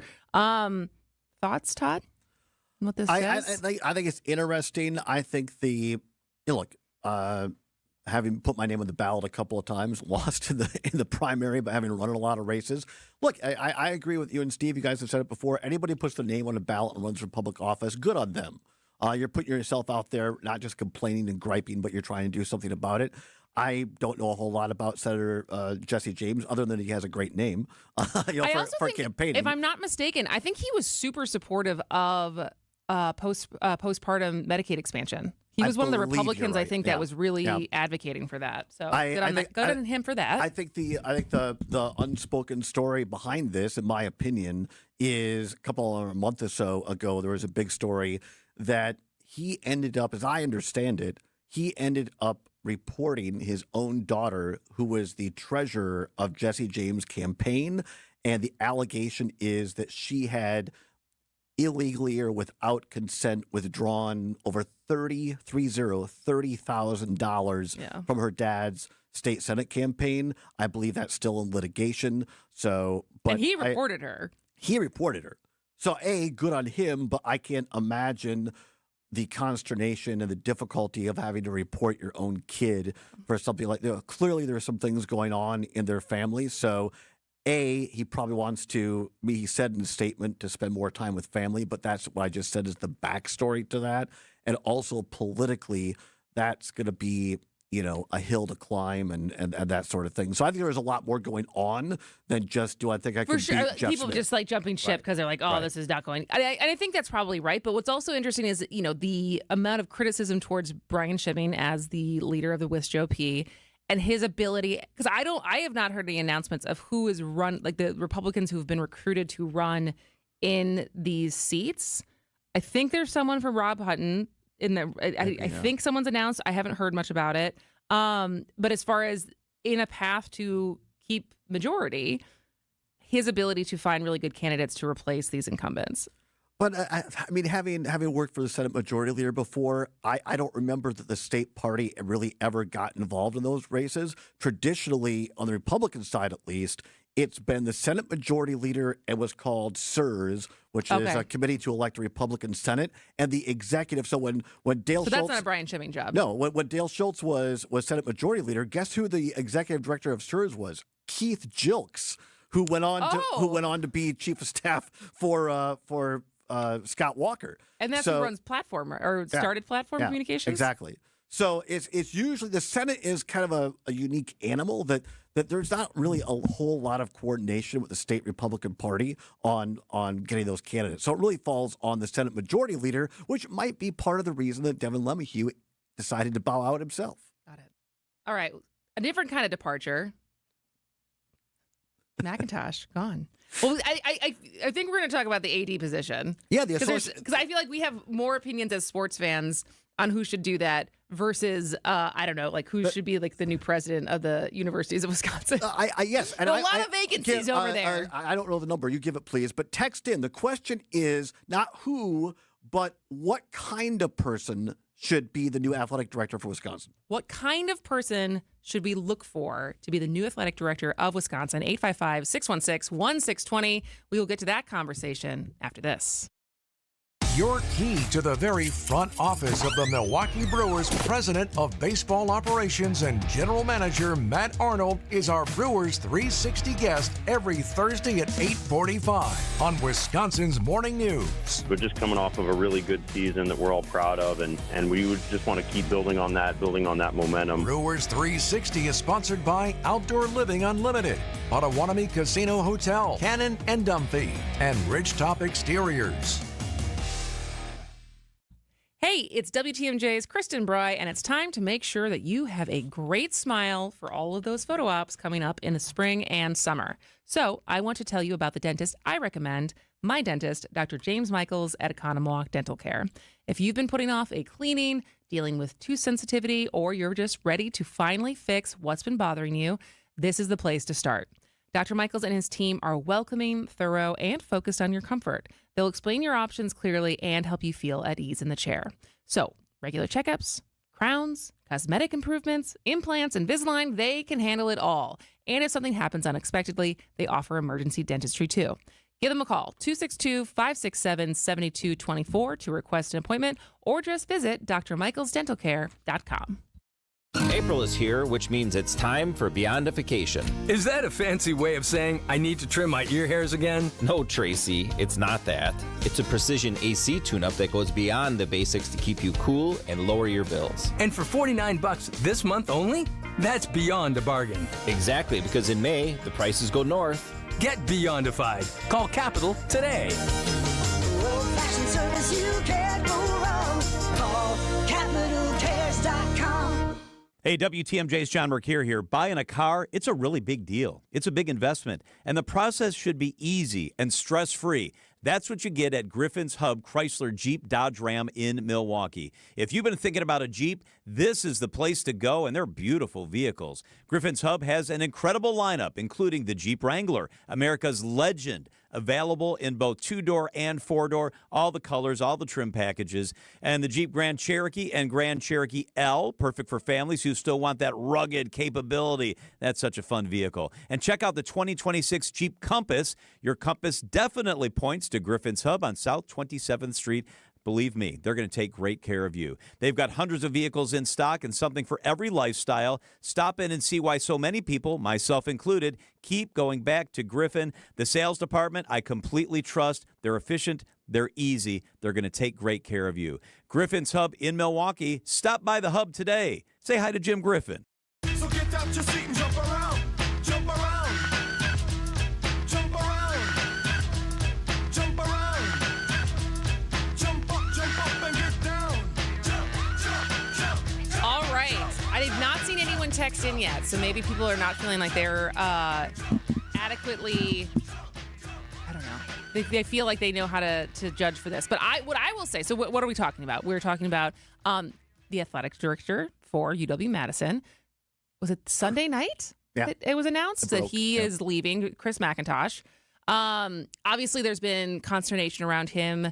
Thoughts, Todd? On what this says? I think it's interesting. I think having put my name on the ballot a couple of times, lost in the primary, but having run a lot of races. Look, I agree with you and Steve. You guys have said it before. Anybody who puts their name on a ballot and runs for public office, good on them. You're putting yourself out there, not just complaining and griping, but you're trying to do something about it. I don't know a whole lot about Senator Jesse James, other than he has a great name for campaigning. If I'm not mistaken, I think he was super supportive of postpartum Medicaid expansion. He was one of the Republicans, I think, that was really advocating for that. So good on him for that. I think the unspoken story behind this, in my opinion, is a month or so ago, there was a big story that he ended up, as I understand it, reporting his own daughter, who was the treasurer of Jesse James' campaign, and the allegation is that she had illegally or without consent withdrawn over $30,000 from her dad's state Senate campaign. I believe that's still in litigation. And he reported her. He reported her. So good on him, but I can't imagine the consternation and the difficulty of having to report your own kid for something like that. Clearly, there are some things going on in their family. So, he probably wants to, he said in the statement, to spend more time with family, but that's what I just said is the backstory to that. And also politically, that's going to be, a hill to climb and that sort of thing. So I think there's a lot more going on than just, do I think I can beat Jeff People Smith? Just like jumping ship because they're like, this is not going. And I think that's probably right. But what's also interesting is, the amount of criticism towards Brian Schimming as the leader of the WIS GOP and his ability, because I have not heard any announcements of who is run, like the Republicans who have been recruited to run in these seats. I think there's someone from Rob Hutton I think someone's announced. I haven't heard much about it. But as far as in a path to keep majority, his ability to find really good candidates to replace these incumbents. But I mean, having worked for the Senate Majority Leader before, I don't remember that the state party really ever got involved in those races. Traditionally, on the Republican side at least, it's been the Senate Majority Leader and was called SIRS, which is a committee to elect a Republican Senate, and the executive. So when Dale Schultz, that's not a Brian Schimming job. No, when Dale Schultz was Senate Majority Leader, guess who the executive director of SIRS was? Keith Jilks, who went on to be chief of staff for Scott Walker. And that's who runs Platform or started Platform Communications. Exactly. So it's usually the Senate is kind of a unique animal that there's not really a whole lot of coordination with the state Republican Party on getting those candidates. So it really falls on the Senate Majority Leader, which might be part of the reason that Devin LeMahieu decided to bow out himself. Got it. All right. A different kind of departure. McIntosh, gone. Well, I think we're going to talk about the AD position. Yeah, because I feel like we have more opinions as sports fans on who should do that versus I don't know, like who should be like the new president of the universities of Wisconsin. Yes, and a lot of vacancies over there. I don't know the number. You give it, please. But text in. The question is not who, but what kind of person should be the new athletic director for Wisconsin? What kind of person should we look for to be the new athletic director of Wisconsin? 855-616-1620. We will get to that conversation after this. Your key to the very front office of the Milwaukee Brewers president of baseball operations and general manager Matt Arnold is our Brewers 360 guest every Thursday at 8:45 on Wisconsin's Morning News. We're just coming off of a really good season that we're all proud of, and we would just want to keep building on that momentum. Brewers 360 is sponsored by Outdoor Living Unlimited, Potawatomi Casino Hotel, Cannon and Dumphy, and Ridgetop Exteriors. Hey, it's WTMJ's Kristen Bry, and it's time to make sure that you have a great smile for all of those photo ops coming up in the spring and summer. So I want to tell you about the dentist I recommend, my dentist, Dr. James Michaels at Economwalk Dental Care. If you've been putting off a cleaning, dealing with tooth sensitivity, or you're just ready to finally fix what's been bothering you, this is the place to start. Dr. Michaels and his team are welcoming, thorough, and focused on your comfort. They'll explain your options clearly and help you feel at ease in the chair. So, regular checkups, crowns, cosmetic improvements, implants, Invisalign, they can handle it all. And if something happens unexpectedly, they offer emergency dentistry too. Give them a call, 262-567-7224 to request an appointment, or just visit drmichaelsdentalcare.com. April is here, which means it's time for Beyondification. Is that a fancy way of saying I need to trim my ear hairs again? No, Tracy, it's not that. It's a precision AC tune-up that goes beyond the basics to keep you cool and lower your bills. And for $49 this month only? That's beyond a bargain. Exactly, because in May, the prices go north. Get Beyondified. Call Capital today. Old-fashioned service you can't go wrong. Call CapitalCares.com. Hey, WTMJ's John Mercure here. Buying a car, it's a really big deal. It's a big investment, and the process should be easy and stress-free. That's what you get at Griffin's Hub Chrysler Jeep Dodge Ram in Milwaukee. If you've been thinking about a Jeep, this is the place to go, and they're beautiful vehicles. Griffin's Hub has an incredible lineup, including the Jeep Wrangler, America's legend, available in both 2-door and 4-door, all the colors, all the trim packages, and the Jeep Grand Cherokee and Grand Cherokee L, perfect for families who still want that rugged capability. That's such a fun vehicle. And check out the 2026 Jeep Compass. Your Compass definitely points to Griffin's Hub on South 27th Street. Believe me, they're going to take great care of you. They've got hundreds of vehicles in stock and something for every lifestyle. Stop in and see why so many people, myself included, keep going back to Griffin. The sales department, I completely trust. They're efficient. They're easy. They're going to take great care of you. Griffin's Hub in Milwaukee. Stop by the Hub today. Say hi to Jim Griffin. So get out your seat and jump around. Jump around. Jump around. Jump around. Jump up and get down. Jump. All right. I have not seen anyone text in yet, so maybe people are not feeling like they're adequately, I don't know. They feel like they know how to judge for this. But what I will say, so what are we talking about? We're talking about the athletic director for UW-Madison. Was it Sunday night? Yeah. It was announced that he is leaving, Chris McIntosh. Obviously, there's been consternation around him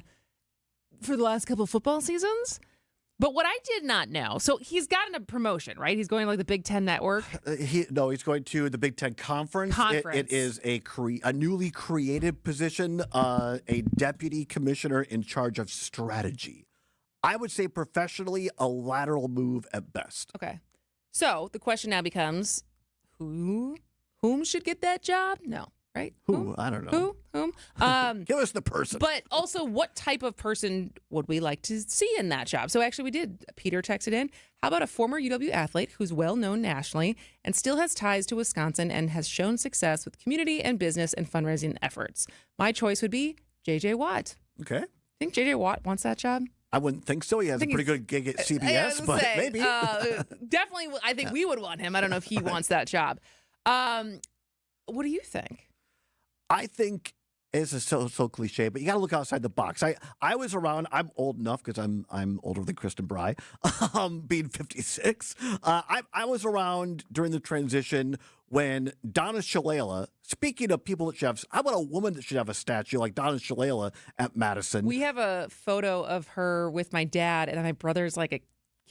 for the last couple of football seasons. But what I did not know, so he's gotten a promotion, right? He's going to like the Big Ten Network. He's going to the Big Ten Conference. It is a newly created position, a deputy commissioner in charge of strategy. I would say professionally, a lateral move at best. Okay. So the question now becomes, whom should get that job? No, right? Who? I don't know. Whom? Give us the person. But also, what type of person would we like to see in that job? So actually, we did. Peter texted in. How about a former UW athlete who's well known nationally and still has ties to Wisconsin and has shown success with community and business and fundraising efforts? My choice would be J.J. Watt. Okay. Think J.J. Watt wants that job? I wouldn't think so. He has a pretty good gig at CBS, but maybe. Definitely, I think we would want him. I don't know if he wants that job. What do you think? I think it's so cliche, but you got to look outside the box. I was around. I'm old enough because I'm older than Kristen Bry, being 56. I was around during the transition when Donna Shalala. Speaking of people that should have, how about a woman that should have a statue like Donna Shalala at Madison? We have a photo of her with my dad, and my brother's like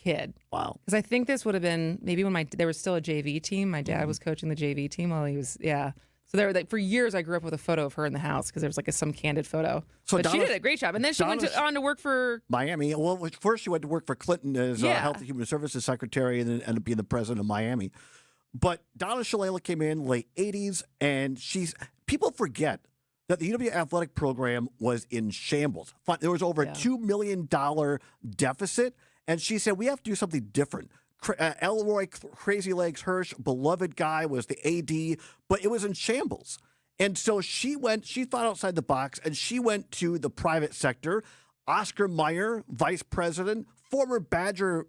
kid. Wow. Because I think this would have been maybe when there was still a JV team. My dad was coaching the JV team while he was, So there were for years I grew up with a photo of her in the house because there was some candid photo. So but she Donna- did a great job. And then she went on to work for Miami. Well, first she went to work for Clinton as Health and Human Services Secretary and then ended up being the president of Miami. But Donna Shalala came in late 80s, and people forget that the UW athletic program was in shambles. There was over a $2 million deficit, and she said, we have to do something different. Elroy Crazy Legs Hirsch, beloved guy, was the AD, but it was in shambles. And so she thought outside the box, and she went to the private sector. Oscar Meyer, vice president, former Badger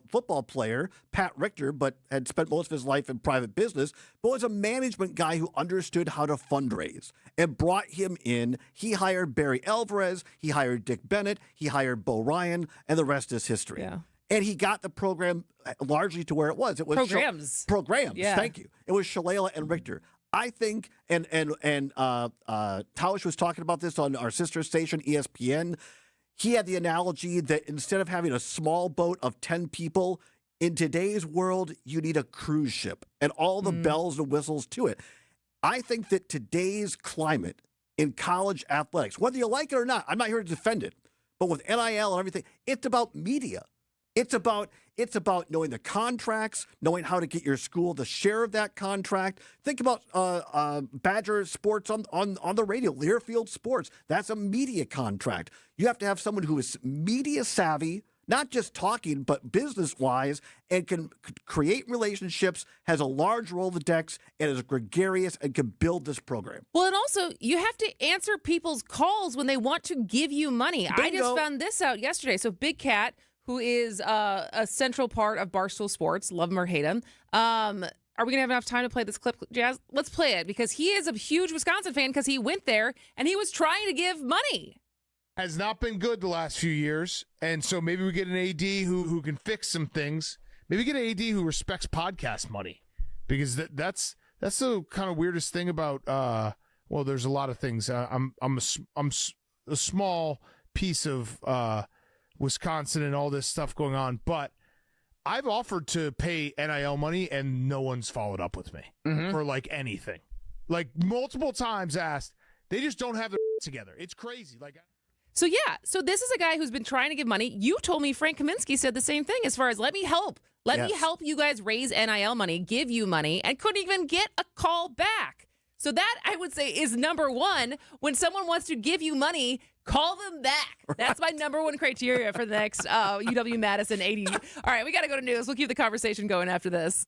football player, Pat Richter, but had spent most of his life in private business, but was a management guy who understood how to fundraise and brought him in. He hired Barry Alvarez, he hired Dick Bennett, he hired Bo Ryan, and the rest is history. Yeah. And he got the program largely to where it was. It was programs. Programs. Yeah. Thank you. It was Shalala and Richter. I think, and Tausch was talking about this on our sister station, ESPN. He had the analogy that instead of having a small boat of 10 people, in today's world, you need a cruise ship and all the bells and whistles to it. I think that today's climate in college athletics, whether you like it or not, I'm not here to defend it, but with NIL and everything, it's about media. It's about knowing the contracts, knowing how to get your school the share of that contract. Think about Badger Sports on the radio, Learfield Sports. That's a media contract. You have to have someone who is media savvy, not just talking, but business-wise, and can create relationships, has a large Rolodex, and is gregarious and can build this program. Well, and also, you have to answer people's calls when they want to give you money. Bingo. I just found this out yesterday. So Big Cat, who is a central part of Barstool Sports, love him or hate him. Are we going to have enough time to play this clip, Jazz? Let's play it, because he is a huge Wisconsin fan because he went there and he was trying to give money. Has not been good the last few years, and so maybe we get an AD who can fix some things. Maybe get an AD who respects podcast money, because that's the kind of weirdest thing about. Well, there's a lot of things. I'm a small piece of Wisconsin and all this stuff going on, but I've offered to pay NIL money and no one's followed up with me for anything. Multiple times asked, they just don't have their together. It's crazy. So this is a guy who's been trying to give money. You told me Frank Kaminsky said the same thing as far as let me help. Let me help you guys raise NIL money, give you money, and couldn't even get a call back. So that, I would say, is number one. When someone wants to give you money, call them back. That's my number one criteria for the next UW-Madison 80. All right, we got to go to news. We'll keep the conversation going after this.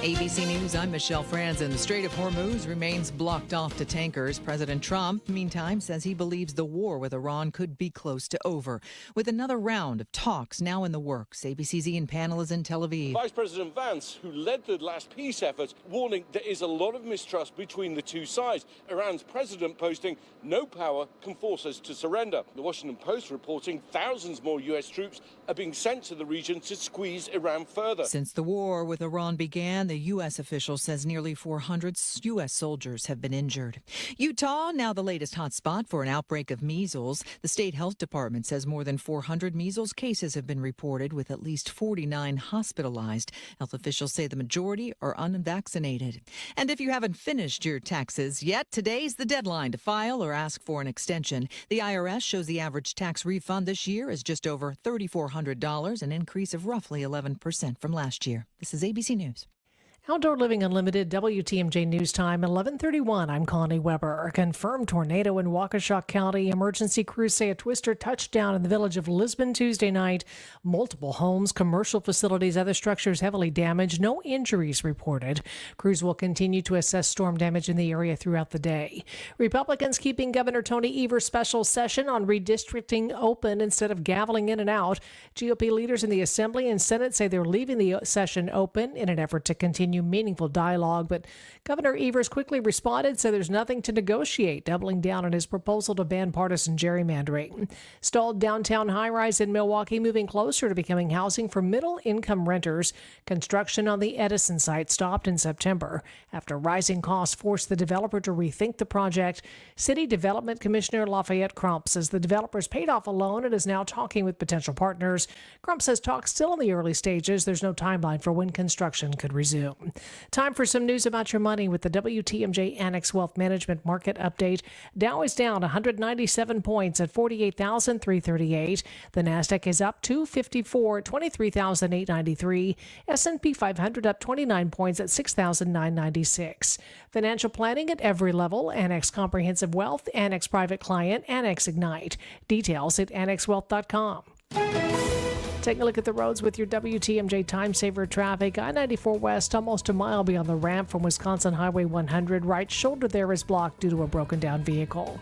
ABC News, I'm Michelle Franzen. The Strait of Hormuz remains blocked off to tankers. President Trump, meantime, says he believes the war with Iran could be close to over, with another round of talks now in the works. ABC's Ian Pannell is in Tel Aviv. Vice President Vance, who led the last peace effort, warning there is a lot of mistrust between the two sides. Iran's president posting, no power can force us to surrender. The Washington Post reporting thousands more U.S. troops are being sent to the region to squeeze Iran further. Since the war with Iran began, the U.S. official says nearly 400 U.S. soldiers have been injured. Utah, now the latest hotspot for an outbreak of measles. The state health department says more than 400 measles cases have been reported, with at least 49 hospitalized. Health officials say the majority are unvaccinated. And if you haven't finished your taxes yet, today's the deadline to file or ask for an extension. The IRS shows the average tax refund this year is just over $3,400, an increase of roughly 11% from last year. This is ABC News. Outdoor Living Unlimited, WTMJ News Time, 11:31. I'm Connie Weber. A confirmed tornado in Waukesha County. Emergency crews say a twister touched down in the village of Lisbon Tuesday night. Multiple homes, commercial facilities, other structures heavily damaged. No injuries reported. Crews will continue to assess storm damage in the area throughout the day. Republicans keeping Governor Tony Evers' special session on redistricting open instead of gaveling in and out. GOP leaders in the Assembly and Senate say they're leaving the session open in an effort to continue continue meaningful dialogue, but Governor Evers quickly responded, said there's nothing to negotiate, doubling down on his proposal to ban partisan gerrymandering. Stalled downtown high-rise in Milwaukee, moving closer to becoming housing for middle-income renters. Construction on the Edison site stopped in September after rising costs forced the developer to rethink the project. City Development Commissioner Lafayette Crump says the developers paid off a loan and is now talking with potential partners. Crump says talks still in the early stages. There's no timeline for when construction could resume. Time for some news about your money with the WTMJ Annex Wealth Management Market Update. Dow is down 197 points at 48,338. The Nasdaq is up 254 at 23,893. S&P 500 up 29 points at 6,996. Financial planning at every level. Annex Comprehensive Wealth, Annex Private Client, Annex Ignite. Details at annexwealth.com. Taking a look at the roads with your WTMJ Time Saver traffic. I-94 West, almost a mile beyond the ramp from Wisconsin Highway 100. Right shoulder there is blocked due to a broken down vehicle.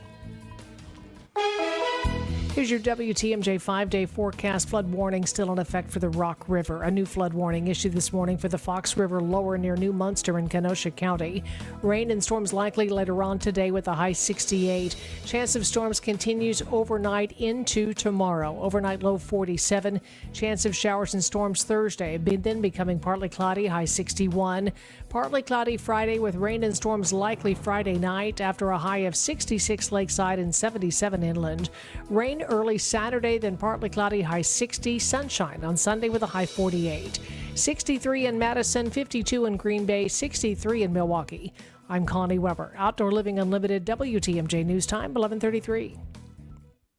Here's your WTMJ 5-day forecast. Flood warning still in effect for the Rock River. A new flood warning issued this morning for the Fox River lower near New Munster in Kenosha County. Rain and storms likely later on today with a high 68. Chance of storms continues overnight into tomorrow. Overnight low 47. Chance of showers and storms Thursday, then becoming partly cloudy, high 61. Partly cloudy Friday with rain and storms likely Friday night after a high of 66 lakeside and 77 inland. Rain early Saturday, then partly cloudy, high 60. Sunshine on Sunday with a high 48. 63 in Madison, 52 in Green Bay, 63 in Milwaukee. I'm Connie Weber. Outdoor Living Unlimited, WTMJ News Time, 11:33.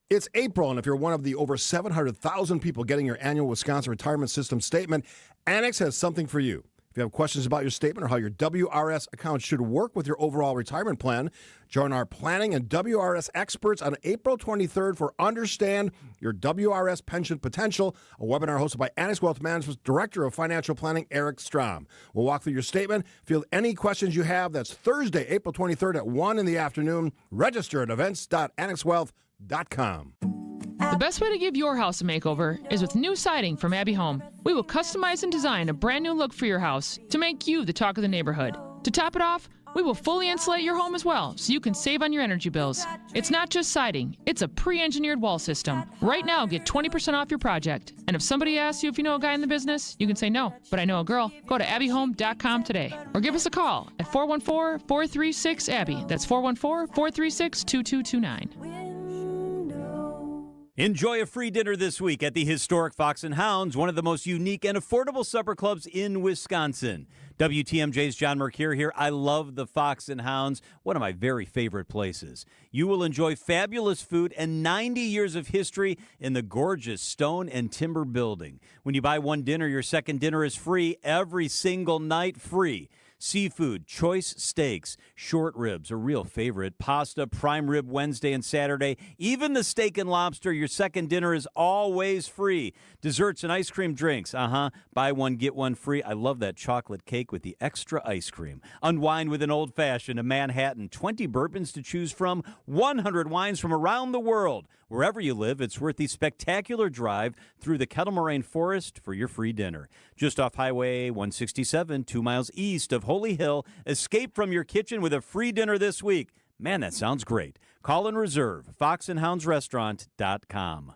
It's April, and if you're one of the over 700,000 people getting your annual Wisconsin Retirement System statement, Annex has something for you. If you have questions about your statement or how your WRS account should work with your overall retirement plan, join our planning and WRS experts on April 23rd for Understand Your WRS Pension Potential, a webinar hosted by Annex Wealth Management's Director of Financial Planning, Eric Strom. We'll walk through your statement, field any questions you have. That's Thursday, April 23rd at 1 in the afternoon. Register at events.annexwealth.com. The best way to give your house a makeover is with new siding from Abbey Home. We will customize and design a brand new look for your house to make you the talk of the neighborhood. To top it off, we will fully insulate your home as well so you can save on your energy bills. It's not just siding, it's a pre-engineered wall system. Right now, get 20% off your project. And if somebody asks you if you know a guy in the business, you can say no, but I know a girl. Go to abbyhome.com today or give us a call at 414-436-ABBY. That's 414-436-2229. Enjoy a free dinner this week at the historic Fox and Hounds, one of the most unique and affordable supper clubs in Wisconsin. WTMJ's John Mercure here. I love the Fox and Hounds, one of my very favorite places. You will enjoy fabulous food and 90 years of history in the gorgeous stone and timber building. When you buy one dinner, your second dinner is free every single night, free. Seafood, choice steaks, short ribs, a real favorite, pasta, prime rib Wednesday and Saturday, even the steak and lobster, your second dinner is always free. Desserts and ice cream drinks, buy one, get one free. I love that chocolate cake with the extra ice cream. Unwind with an old-fashioned, a Manhattan, 20 bourbons to choose from, 100 wines from around the world. Wherever you live, it's worth the spectacular drive through the Kettle Moraine Forest for your free dinner. Just off Highway 167, 2 miles east of Holy Hill, escape from your kitchen with a free dinner this week. Man, that sounds great. Call and reserve, foxandhoundsrestaurant.com.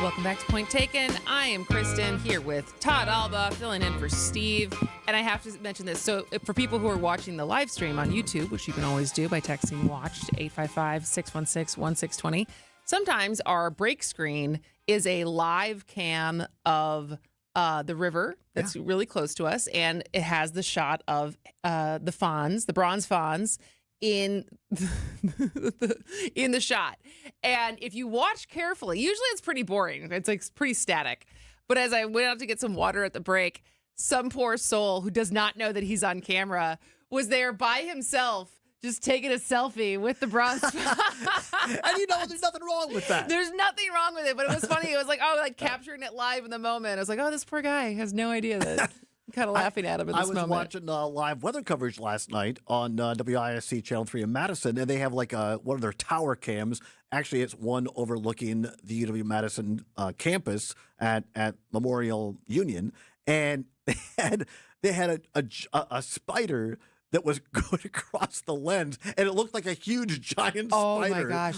Welcome back to Point Taken. I am Kristen here with Todd Alba, filling in for Steve. And I have to mention this. So for people who are watching the live stream on YouTube, which you can always do by texting WATCH to 855-616-1620, sometimes our break screen is a live cam of the river that's really close to us. And it has the shot of the fawns, the bronze fawns, in the shot. And if you watch carefully, usually it's pretty boring. It's like pretty static. But as I went out to get some water at the break, some poor soul who does not know that he's on camera was there by himself just taking a selfie with the bronze. And you know, there's nothing wrong with that. There's nothing wrong with it, but it was funny. It was like, capturing it live in the moment. I was like, oh, this poor guy has no idea that Kind of laughing at him at this moment. I was watching live weather coverage last night on WISC Channel 3 in Madison, and they have like one of their tower cams. Actually, it's one overlooking the UW-Madison campus at Memorial Union, and they had a spider that was going across the lens, and it looked like a huge giant spider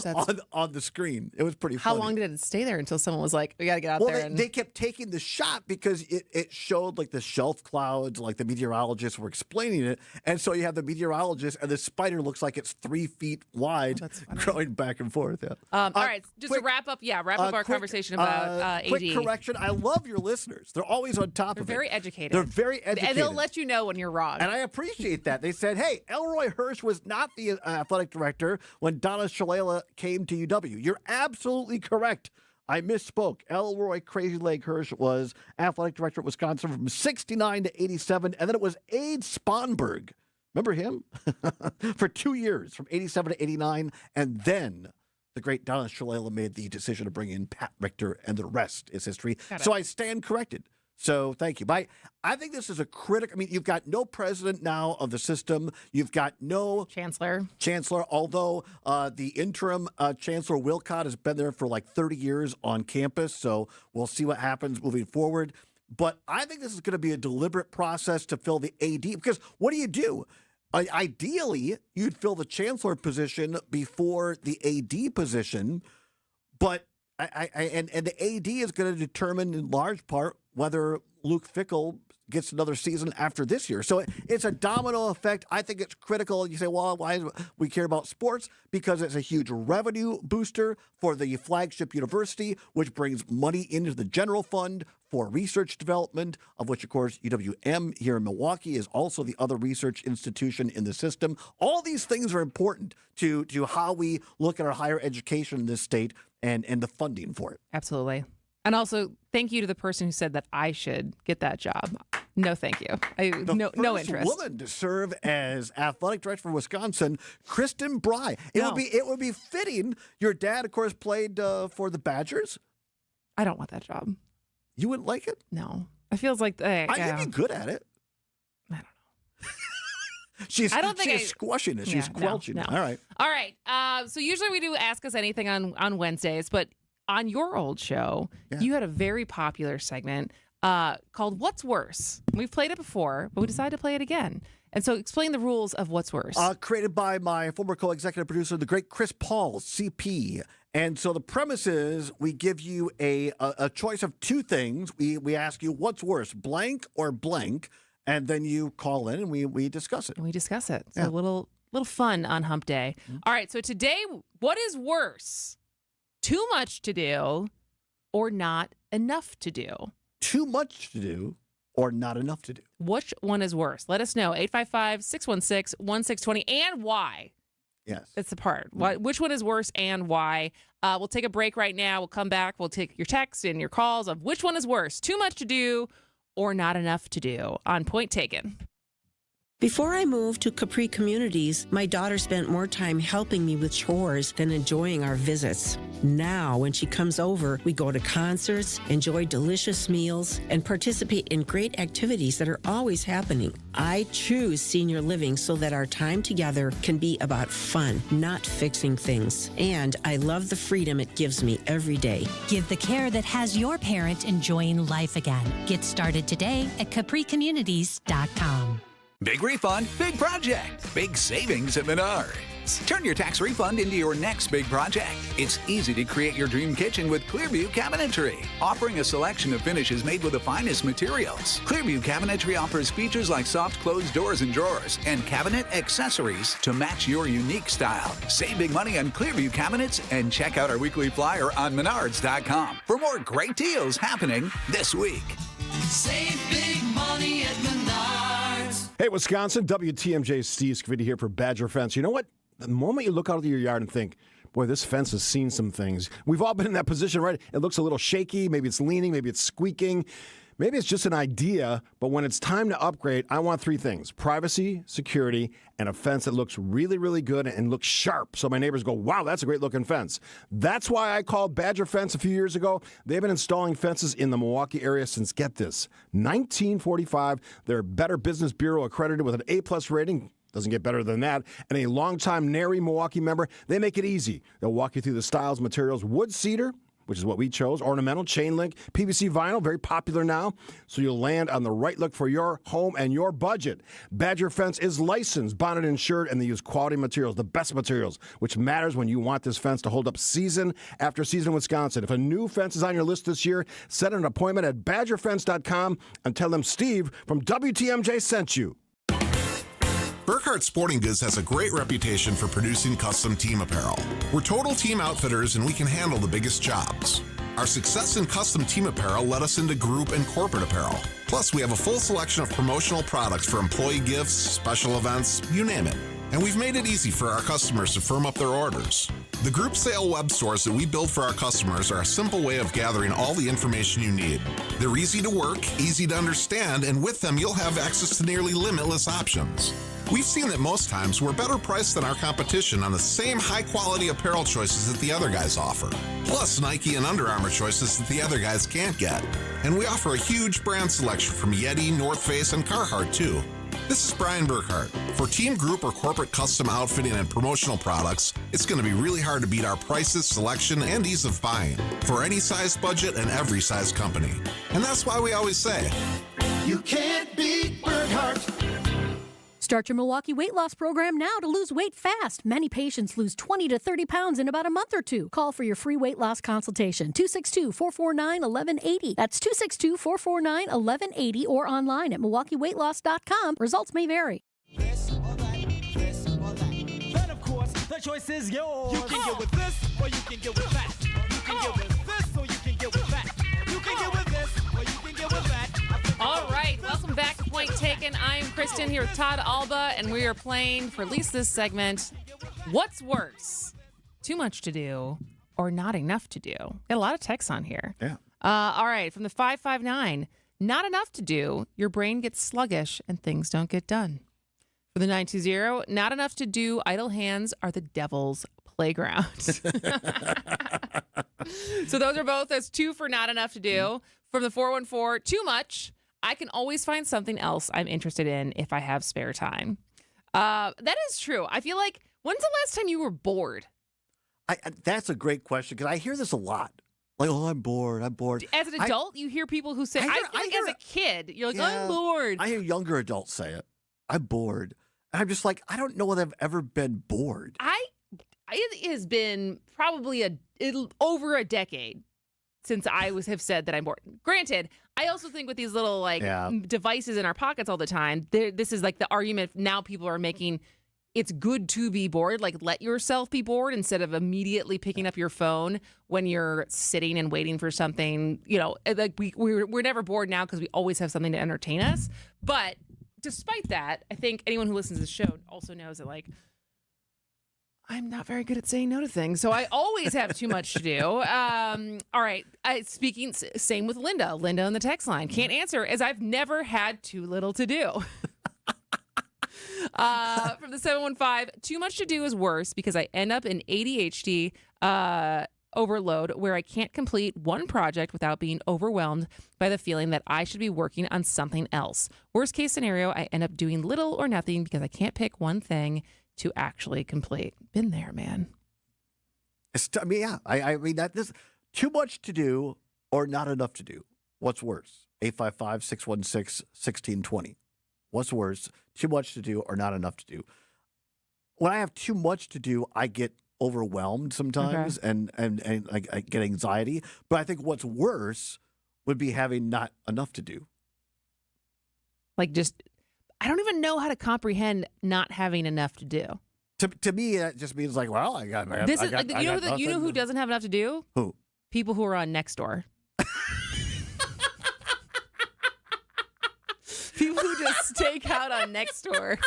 on the screen. It was pretty funny. How long did it stay there until someone was like, we got to get out there? They kept taking the shot because it showed like the shelf clouds, like the meteorologists were explaining it. And so you have the meteorologist, and the spider looks like it's 3 feet wide, growing back and forth. Yeah. All right, just to wrap up our conversation about AD. Quick correction. I love your listeners. They're always on top of it. They're very educated. They're very educated. And they'll let you know when you're wrong. And I appreciate that. They said, hey, Elroy Hirsch was not the athletic director when Donna Shalala came to UW. You're absolutely correct. I misspoke. Elroy Crazy Leg Hirsch was athletic director at Wisconsin from 69 to 87, and then it was Abe Sponberg. Remember him? For 2 years, from 87 to 89, and then the great Donna Shalala made the decision to bring in Pat Richter, and the rest is history. So I stand corrected. So thank you. But I think this is a critical. I mean, you've got no president now of the system. You've got no chancellor. Although the interim chancellor Wilcott has been there for like 30 years on campus. So we'll see what happens moving forward. But I think this is going to be a deliberate process to fill the AD, because what do? Ideally, you'd fill the chancellor position before the AD position, but and the AD is going to determine in large part whether Luke Fickell gets another season after this year. So it's a domino effect. I think it's critical. You say, well, why do we care about sports? Because it's a huge revenue booster for the flagship university, which brings money into the general fund for research development, of which, of course, UWM here in Milwaukee is also the other research institution in the system. All these things are important to how we look at our higher education in this state and the funding for it. Absolutely. And also, thank you to the person who said that I should get that job. No, thank you. No interest. Woman to serve as athletic director for Wisconsin, Kristen Bry. It would be fitting. Your dad, of course, played for the Badgers. I don't want that job. You wouldn't like it? No. It feels like I'd be good at it. I don't know. She's squashing it. She's quelching it. All right. All right. So usually we do Ask Us Anything on Wednesdays, but on your old show, you had a very popular segment called What's Worse? We've played it before, but we decided to play it again. And so explain the rules of What's Worse. Created by my former co-executive producer, the great Chris Paul, CP. And so the premise is we give you a choice of two things. We ask you what's worse, blank or blank, and then you call in and we discuss it. So a little fun on Hump Day. Mm-hmm. All right, so today, what is worse? Too much to do or not enough to do? Too much to do or not enough to do? Which one is worse? Let us know. 855-616-1620 and why. Yes. That's the part. Which one is worse and why? We'll take a break right now. We'll come back. We'll take your texts and your calls of which one is worse, too much to do or not enough to do on Point Taken. Before I moved to Capri Communities, my daughter spent more time helping me with chores than enjoying our visits. Now, when she comes over, we go to concerts, enjoy delicious meals, and participate in great activities that are always happening. I choose senior living so that our time together can be about fun, not fixing things. And I love the freedom it gives me every day. Give the care that has your parent enjoying life again. Get started today at capricommunities.com. Big refund, big project, big savings at Menards. Turn your tax refund into your next big project. It's easy to create your dream kitchen with Clearview Cabinetry, offering a selection of finishes made with the finest materials. Clearview Cabinetry offers features like soft closed doors and drawers and cabinet accessories to match your unique style. Save big money on Clearview cabinets and check out our weekly flyer on Menards.com for more great deals happening this week. Save big money at Menards. Hey, Wisconsin, WTMJ Steve Scavidi here for Badger Fence. You know what? The moment you look out of your yard and think, boy, this fence has seen some things. We've all been in that position, right? It looks a little shaky. Maybe it's leaning. Maybe it's squeaking. Maybe it's just an idea, but when it's time to upgrade, I want 3 things: privacy, security, and a fence that looks really, really good and looks sharp. So my neighbors go, wow, that's a great looking fence. That's why I called Badger Fence a few years ago. They've been installing fences in the Milwaukee area since, get this, 1945. They're Better Business Bureau accredited with an A+ rating. Doesn't get better than that. And a longtime NARI Milwaukee member. They make it easy. They'll walk you through the styles, materials, wood cedar, which is what we chose, ornamental, chain link, PVC vinyl, very popular now. So you'll land on the right look for your home and your budget. Badger Fence is licensed, bonded, insured, and they use quality materials, the best materials, which matters when you want this fence to hold up season after season in Wisconsin. If a new fence is on your list this year, set an appointment at badgerfence.com and tell them Steve from WTMJ sent you. Burkhart Sporting Goods has a great reputation for producing custom team apparel. We're total team outfitters and we can handle the biggest jobs. Our success in custom team apparel led us into group and corporate apparel. Plus, we have a full selection of promotional products for employee gifts, special events, you name it. And we've made it easy for our customers to firm up their orders. The group sale web stores that we build for our customers are a simple way of gathering all the information you need. They're easy to work, easy to understand, and with them you'll have access to nearly limitless options. We've seen that most times we're better priced than our competition on the same high-quality apparel choices that the other guys offer. Plus Nike and Under Armour choices that the other guys can't get. And we offer a huge brand selection from Yeti, North Face, and Carhartt too. This is Brian Burkhart. For team, group, or corporate custom outfitting and promotional products, it's going to be really hard to beat our prices, selection, and ease of buying for any size budget and every size company. And that's why we always say, You can't beat Burkhart. Start your Milwaukee weight loss program now to lose weight fast. Many patients lose 20 to 30 pounds in about a month or two. Call for your free weight loss consultation, 262-449-1180. That's 262-449-1180 or online at MilwaukeeWeightLoss.com. Results may vary. Then, of course, the choice is yours. You can get with this or you can get with that. You can get with this or you can get with that. You can get with this or you can get with that. All right, welcome back to Point Taken. I'm Kristen here with Todd Alba, and we are playing, for at least this segment, what's worse, too much to do or not enough to do? Got a lot of texts on here. Yeah. All right, from the 559, not enough to do, your brain gets sluggish and things don't get done. For the 920, not enough to do, idle hands are the devil's playground. So those are both as 2 for not enough to do. From the 414, too much. I can always find something else I'm interested in if I have spare time. That is true. I feel like, when's the last time you were bored? That's a great question because I hear this a lot. Like, oh, I'm bored. As an adult, you hear people who say, I feel like as a kid, you're like, I'm bored. I hear younger adults say it. I'm bored. And I'm just like, I don't know that I've ever been bored. It has been probably over a decade since I have said that I'm bored. Granted, I also think with these little devices in our pockets all the time, this is like the argument now people are making. It's good to be bored. Like, let yourself be bored instead of immediately picking up your phone when you're sitting and waiting for something. You know, like we're never bored now because we always have something to entertain us. But despite that, I think anyone who listens to the show also knows that, like, I'm not very good at saying no to things, so I always have too much to do. All right, same with Linda. Linda on the text line can't answer as I've never had too little to do. From the 715, too much to do is worse because I end up in ADHD overload where I can't complete one project without being overwhelmed by the feeling that I should be working on something else. Worst case scenario, I end up doing little or nothing because I can't pick one thing to actually complete. Been there, man. I mean, this too much to do or not enough to do. What's worse? 855-616-1620. What's worse? Too much to do or not enough to do. When I have too much to do, I get overwhelmed sometimes and I get anxiety. But I think what's worse would be having not enough to do. Like, just, I don't even know how to comprehend not having enough to do. To me, that just means like, well, I got. You know who doesn't have enough to do? Who? People who are on Nextdoor. People who just takeout on Nextdoor,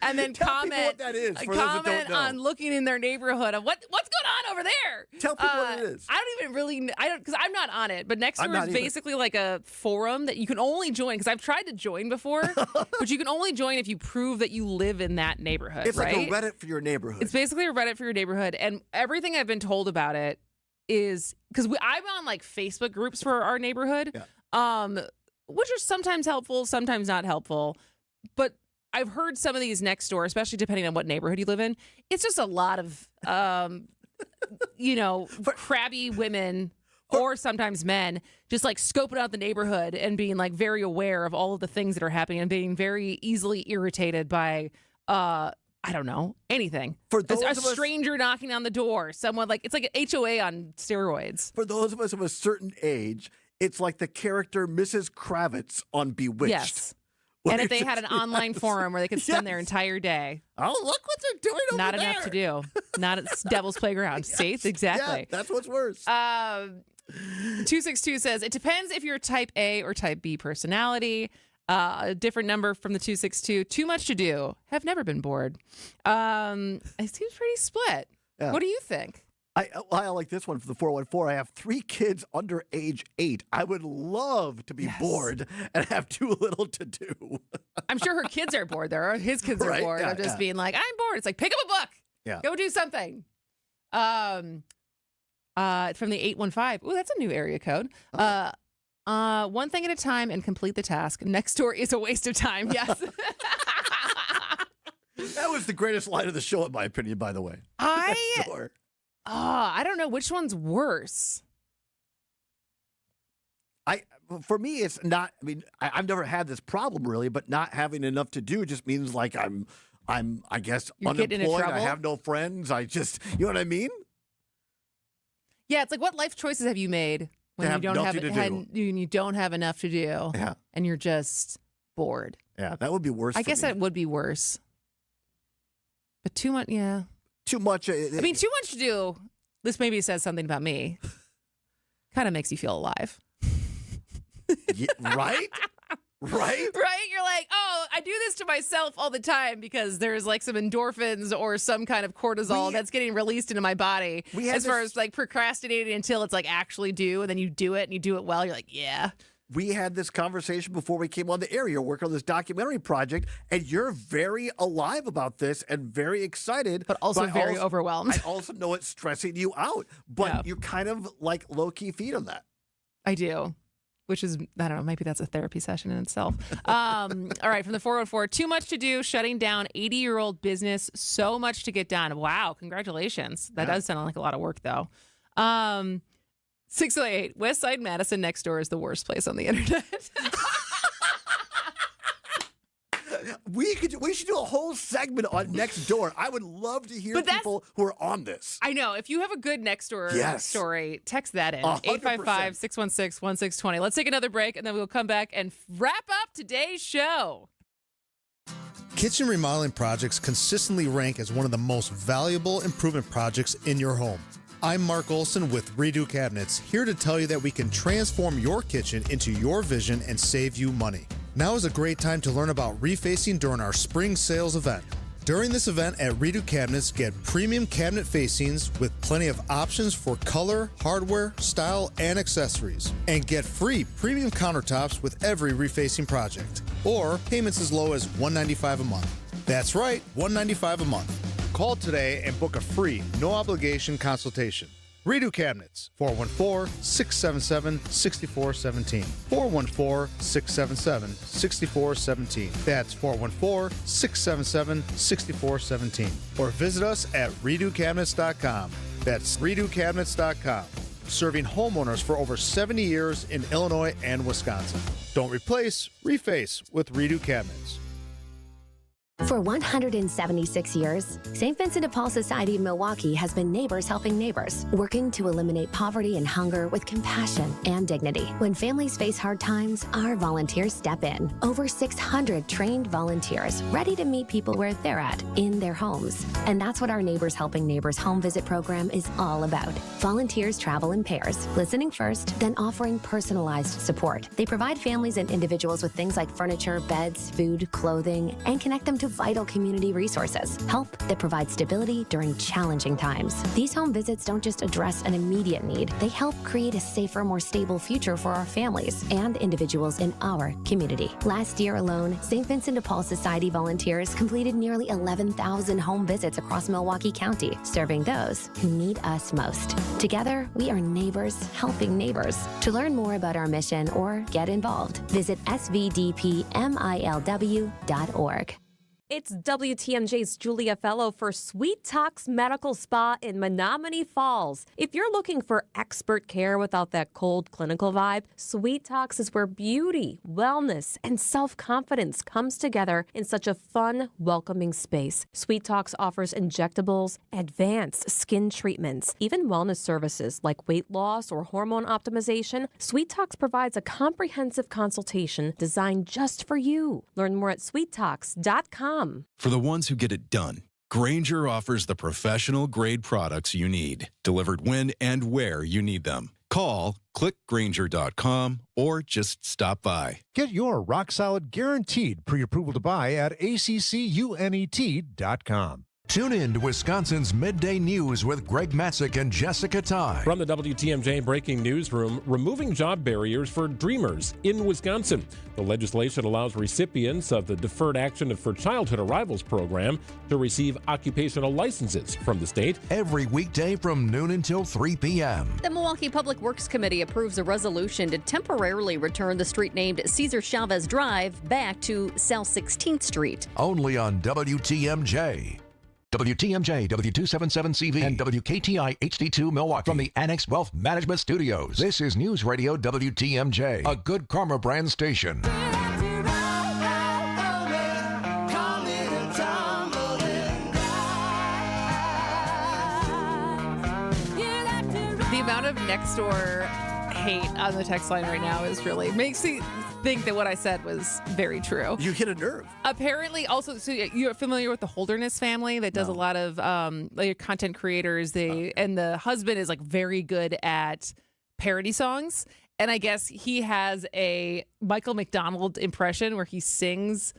and then Tell people comment what that is, for those that don't comment know. on looking in their neighborhood of what's going on over there. Tell people what it is. I don't even really because I'm not on it, but I'm Nextdoor not is either. basically like a forum that you can only join because I've tried to join before, but you can only join if you prove that you live in that neighborhood. It's right? like a Reddit for your neighborhood. It's basically a Reddit for your neighborhood, and everything I've been told about it is because I'm on like Facebook groups for our neighborhood, which are sometimes helpful, sometimes not helpful. But I've heard some of these next door, especially depending on what neighborhood you live in, it's just a lot of, crabby women or sometimes men just like scoping out the neighborhood and being like very aware of all of the things that are happening and being very easily irritated by, I don't know, anything. For those a of us- stranger knocking on the door, someone like, it's like an HOA on steroids. For those of us of a certain age, it's like the character Mrs. Kravitz on Bewitched. Yes. Where And if they it's had an online forum where they could spend their entire day. Oh, look what they're doing over Not there. enough to do. Not at Devil's Playground. See? Exactly. Yeah, that's what's worse. 262 says, it depends if you're type A or type B personality. A different number from the 262. Too much to do. Have never been bored. It seems pretty split. Yeah. What do you think? I like this one for the 414. I have 3 kids under age 8. I would love to be bored and have too little to do. I'm sure her kids are bored there. His kids are Right? bored. Yeah, I'm just yeah. being like, I'm bored. It's like, pick up a book. Yeah. Go do something. From the 815. Ooh, that's a new area code. One thing at a time and complete the task. Next door is a waste of time. Yes. That was the greatest line of the show, in my opinion, by the way. Next door. I don't know which one's worse. For me, it's not. I mean, I've never had this problem really, but not having enough to do just means like I'm I guess You're getting in unemployed. I trouble? have no friends. I just, you know what I mean? Yeah, it's like what life choices have you made when you have don't have nothing to do. you don't have enough to do? Yeah. And you're just bored. Yeah, that would be worse. I for guess me. that would be worse. But too much, yeah. Too much. I mean, too much to do. This maybe says something about me. Kind of makes you feel alive. Yeah, right? Right? Right? You're like, oh, I do this to myself all the time because there's like some endorphins or some kind of cortisol that's getting released into my body. had As far this- as like procrastinating until it's like actually due, and then you do it and you do it well. You're like, yeah. We had this conversation before we came on the air. You're working on this documentary project, and you're very alive about this and very excited. But also very overwhelmed. I also know it's stressing you out, but you kind of like low-key feed on that. I do. Which is, I don't know, maybe that's a therapy session in itself. All right, from the 404, too much to do, shutting down 80-year-old business, so much to get done. Wow, congratulations. That does sound like a lot of work, though. 608, West Side Madison next door is the worst place on the internet. We should do a whole segment on Next Door. I would love to hear But that's- people who are on this. I know. If you have a good next door Yes. story, text that in. 100%. 855-616-1620. Let's take another break, and then we'll come back and wrap up today's show. Kitchen remodeling projects consistently rank as one of the most valuable improvement projects in your home. I'm Mark Olson with Redo Cabinets, here to tell you that we can transform your kitchen into your vision and save you money. Now is a great time to learn about refacing during our spring sales event. During this event at Redo Cabinets, get premium cabinet facings with plenty of options for color, hardware, style, and accessories. And get free premium countertops with every refacing project. Or payments as low as $195 a month. That's right, $195 a month. Call today and book a free, no obligation consultation. Redo Cabinets, 414-677-6417. 414-677-6417. That's 414-677-6417. Or visit us at redocabinets.com. That's redocabinets.com. Serving homeowners for over 70 years in Illinois and Wisconsin. Don't replace, reface with Redo Cabinets. For 176 years, St. Vincent de Paul Society of Milwaukee has been neighbors helping neighbors, working to eliminate poverty and hunger with compassion and dignity. When families face hard times, our volunteers step in. Over 600 trained volunteers ready to meet people where they're at, in their homes. And that's what our Neighbors Helping Neighbors home visit program is all about. Volunteers travel in pairs, listening first, then offering personalized support. They provide families and individuals with things like furniture, beds, food, clothing, and connect them to vital community resources. Help that provides stability during challenging times. These home visits don't just address an immediate need, they help create a safer, more stable future for our families and individuals in our community. Last year alone, St. Vincent de Paul Society volunteers completed nearly 11,000 home visits across Milwaukee County, serving those who need us most. Together, we are neighbors helping neighbors. To learn more about our mission or get involved, visit svdpmilw.org. It's WTMJ's Julia Fellow for Sweet Talks Medical Spa in Menominee Falls. If you're looking for expert care without that cold clinical vibe, Sweet Talks is where beauty, wellness, and self-confidence comes together in such a fun, welcoming space. Sweet Talks offers injectables, advanced skin treatments, even wellness services like weight loss or hormone optimization. Sweet Talks provides a comprehensive consultation designed just for you. Learn more at sweettalks.com. For the ones who get it done, Grainger offers the professional-grade products you need, delivered when and where you need them. Call, click Grainger.com, or just stop by. Get your rock-solid guaranteed pre-approval to buy at ACCUNET.com. Tune in to Wisconsin's Midday News with Greg Matzik and Jessica Ty. From the WTMJ Breaking Newsroom, removing job barriers for dreamers in Wisconsin. The legislation allows recipients of the Deferred Action for Childhood Arrivals program to receive occupational licenses from the state. Every weekday from noon until 3 p.m. The Milwaukee Public Works Committee approves a resolution to temporarily return the street named Cesar Chavez Drive back to South 16th Street. Only on WTMJ. WTMJ, W277CV, and WKTI HD2 Milwaukee from the Annex Wealth Management Studios. This is News Radio WTMJ, a Good Karma brand station. The amount of next door hate on the text line right now is really makes me think that what I said was very true. You hit a nerve. Apparently, also, so you're familiar with the Holderness family that does a lot of like content creators. And the husband is like very good at parody songs. And I guess he has a Michael McDonald impression where he sings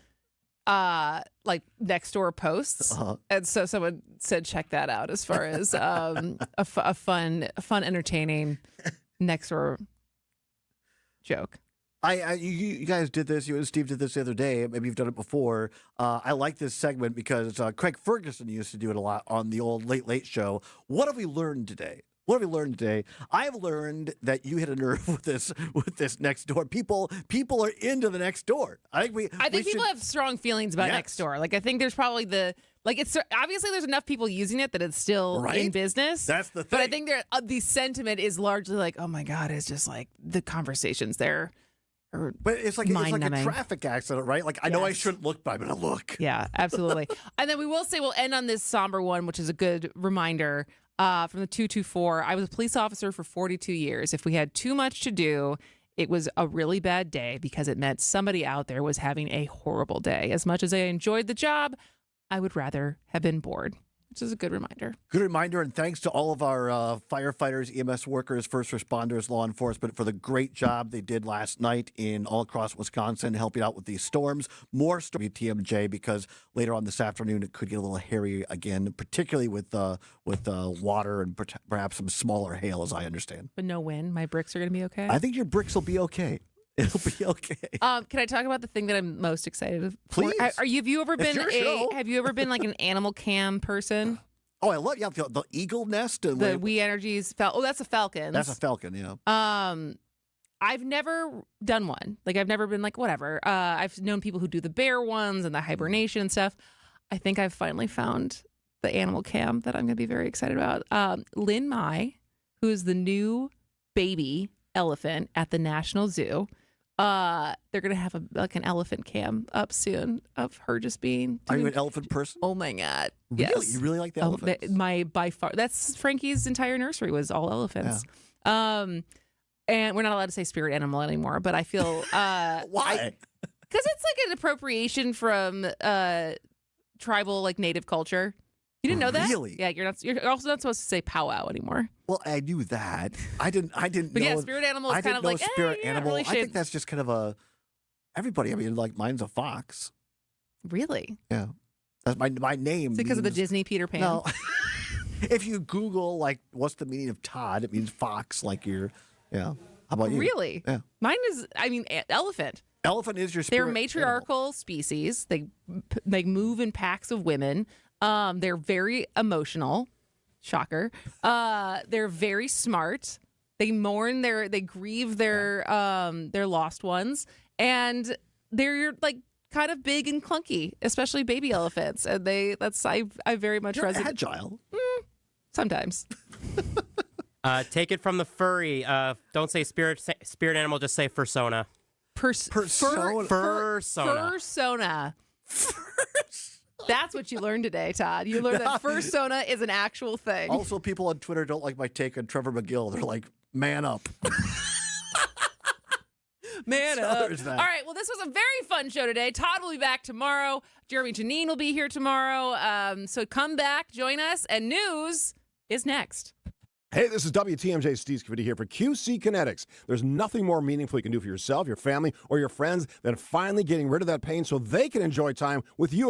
like next door posts. And so someone said, check that out as far as a fun, entertaining next door joke. You guys did this. You and Steve did this the other day. Maybe you've done it before. I like this segment because Craig Ferguson used to do it a lot on the old Late Late Show. What have we learned today? I have learned that you hit a nerve with this next door. People are into the next door. I think people have strong feelings about next door. Like I think there's probably it's obviously there's enough people using it that it's still in business. That's the thing. But I think the sentiment is largely like, oh my God, it's just like the conversations there. But it's like a traffic accident, right? Like I know I shouldn't look, but I'm gonna look. Yeah, absolutely. And then we'll end on this somber one, which is a good reminder. From the 224, I was a police officer for 42 years. If we had too much to do, it was a really bad day because it meant somebody out there was having a horrible day. As much as I enjoyed the job, I would rather have been bored, which is a good reminder. Good reminder, and thanks to all of our firefighters, EMS workers, first responders, law enforcement for the great job they did last night all across Wisconsin, helping out with these storms. More story TMJ because later on this afternoon it could get a little hairy again, particularly with water and perhaps some smaller hail, as I understand. But no wind. My bricks are going to be okay. I think your bricks will be okay. It'll be okay. Can I talk about the thing that I'm most excited for? Please. Have you ever been Have you ever been like an animal cam person? Oh, I love the eagle nest and the We Energies. That's a falcon. That's a falcon. Yeah. I've never done one. Like I've never been like whatever. I've known people who do the bear ones and the hibernation and stuff. I think I've finally found the animal cam that I'm going to be very excited about. Lynn Mai, who is the new baby elephant at the National Zoo. They're gonna have an elephant cam up soon of her just being. Are you an elephant person? Oh my god! Really? Yes. You really like the elephants? By far, that's Frankie's entire nursery was all elephants. And we're not allowed to say spirit animal anymore. But I feel why? Because it's like an appropriation from tribal, like native culture. You didn't know that? Really? Yeah, you're also not supposed to say powwow anymore. Well, I knew that. I didn't But know. yeah, spirit animal is kind of like spirit animal. Really I think that's just kind of everybody. I mean, like mine's a fox. Really? Yeah, that's my name. Is it because of the Disney Peter Pan? No. If you Google like what's the meaning of Todd, it means fox. Like you're, yeah. How about you? Really? Yeah. Mine is, elephant. Elephant is your They're spirit matriarchal species. They move in packs of women. They're very emotional. Shocker. They're very smart. They mourn they grieve their lost ones, and they're like kind of big and clunky, especially baby elephants. And I very much You're resonate. agile. Sometimes. Take it from the furry. Don't say spirit animal. Just say fursona. Fursona. Fursona. That's what you learned today, Todd. You learned that fursona is an actual thing. Also, people on Twitter don't like my take on Trevor McGill. They're like, man up. Man So up. there's All that. right. Well, this was a very fun show today. Todd will be back tomorrow. Jeremy Janine will be here tomorrow. So come back, join us, and news is next. Hey, this is WTMJ Steve Scavidi here for QC Kinetics. There's nothing more meaningful you can do for yourself, your family, or your friends than finally getting rid of that pain so they can enjoy time with you.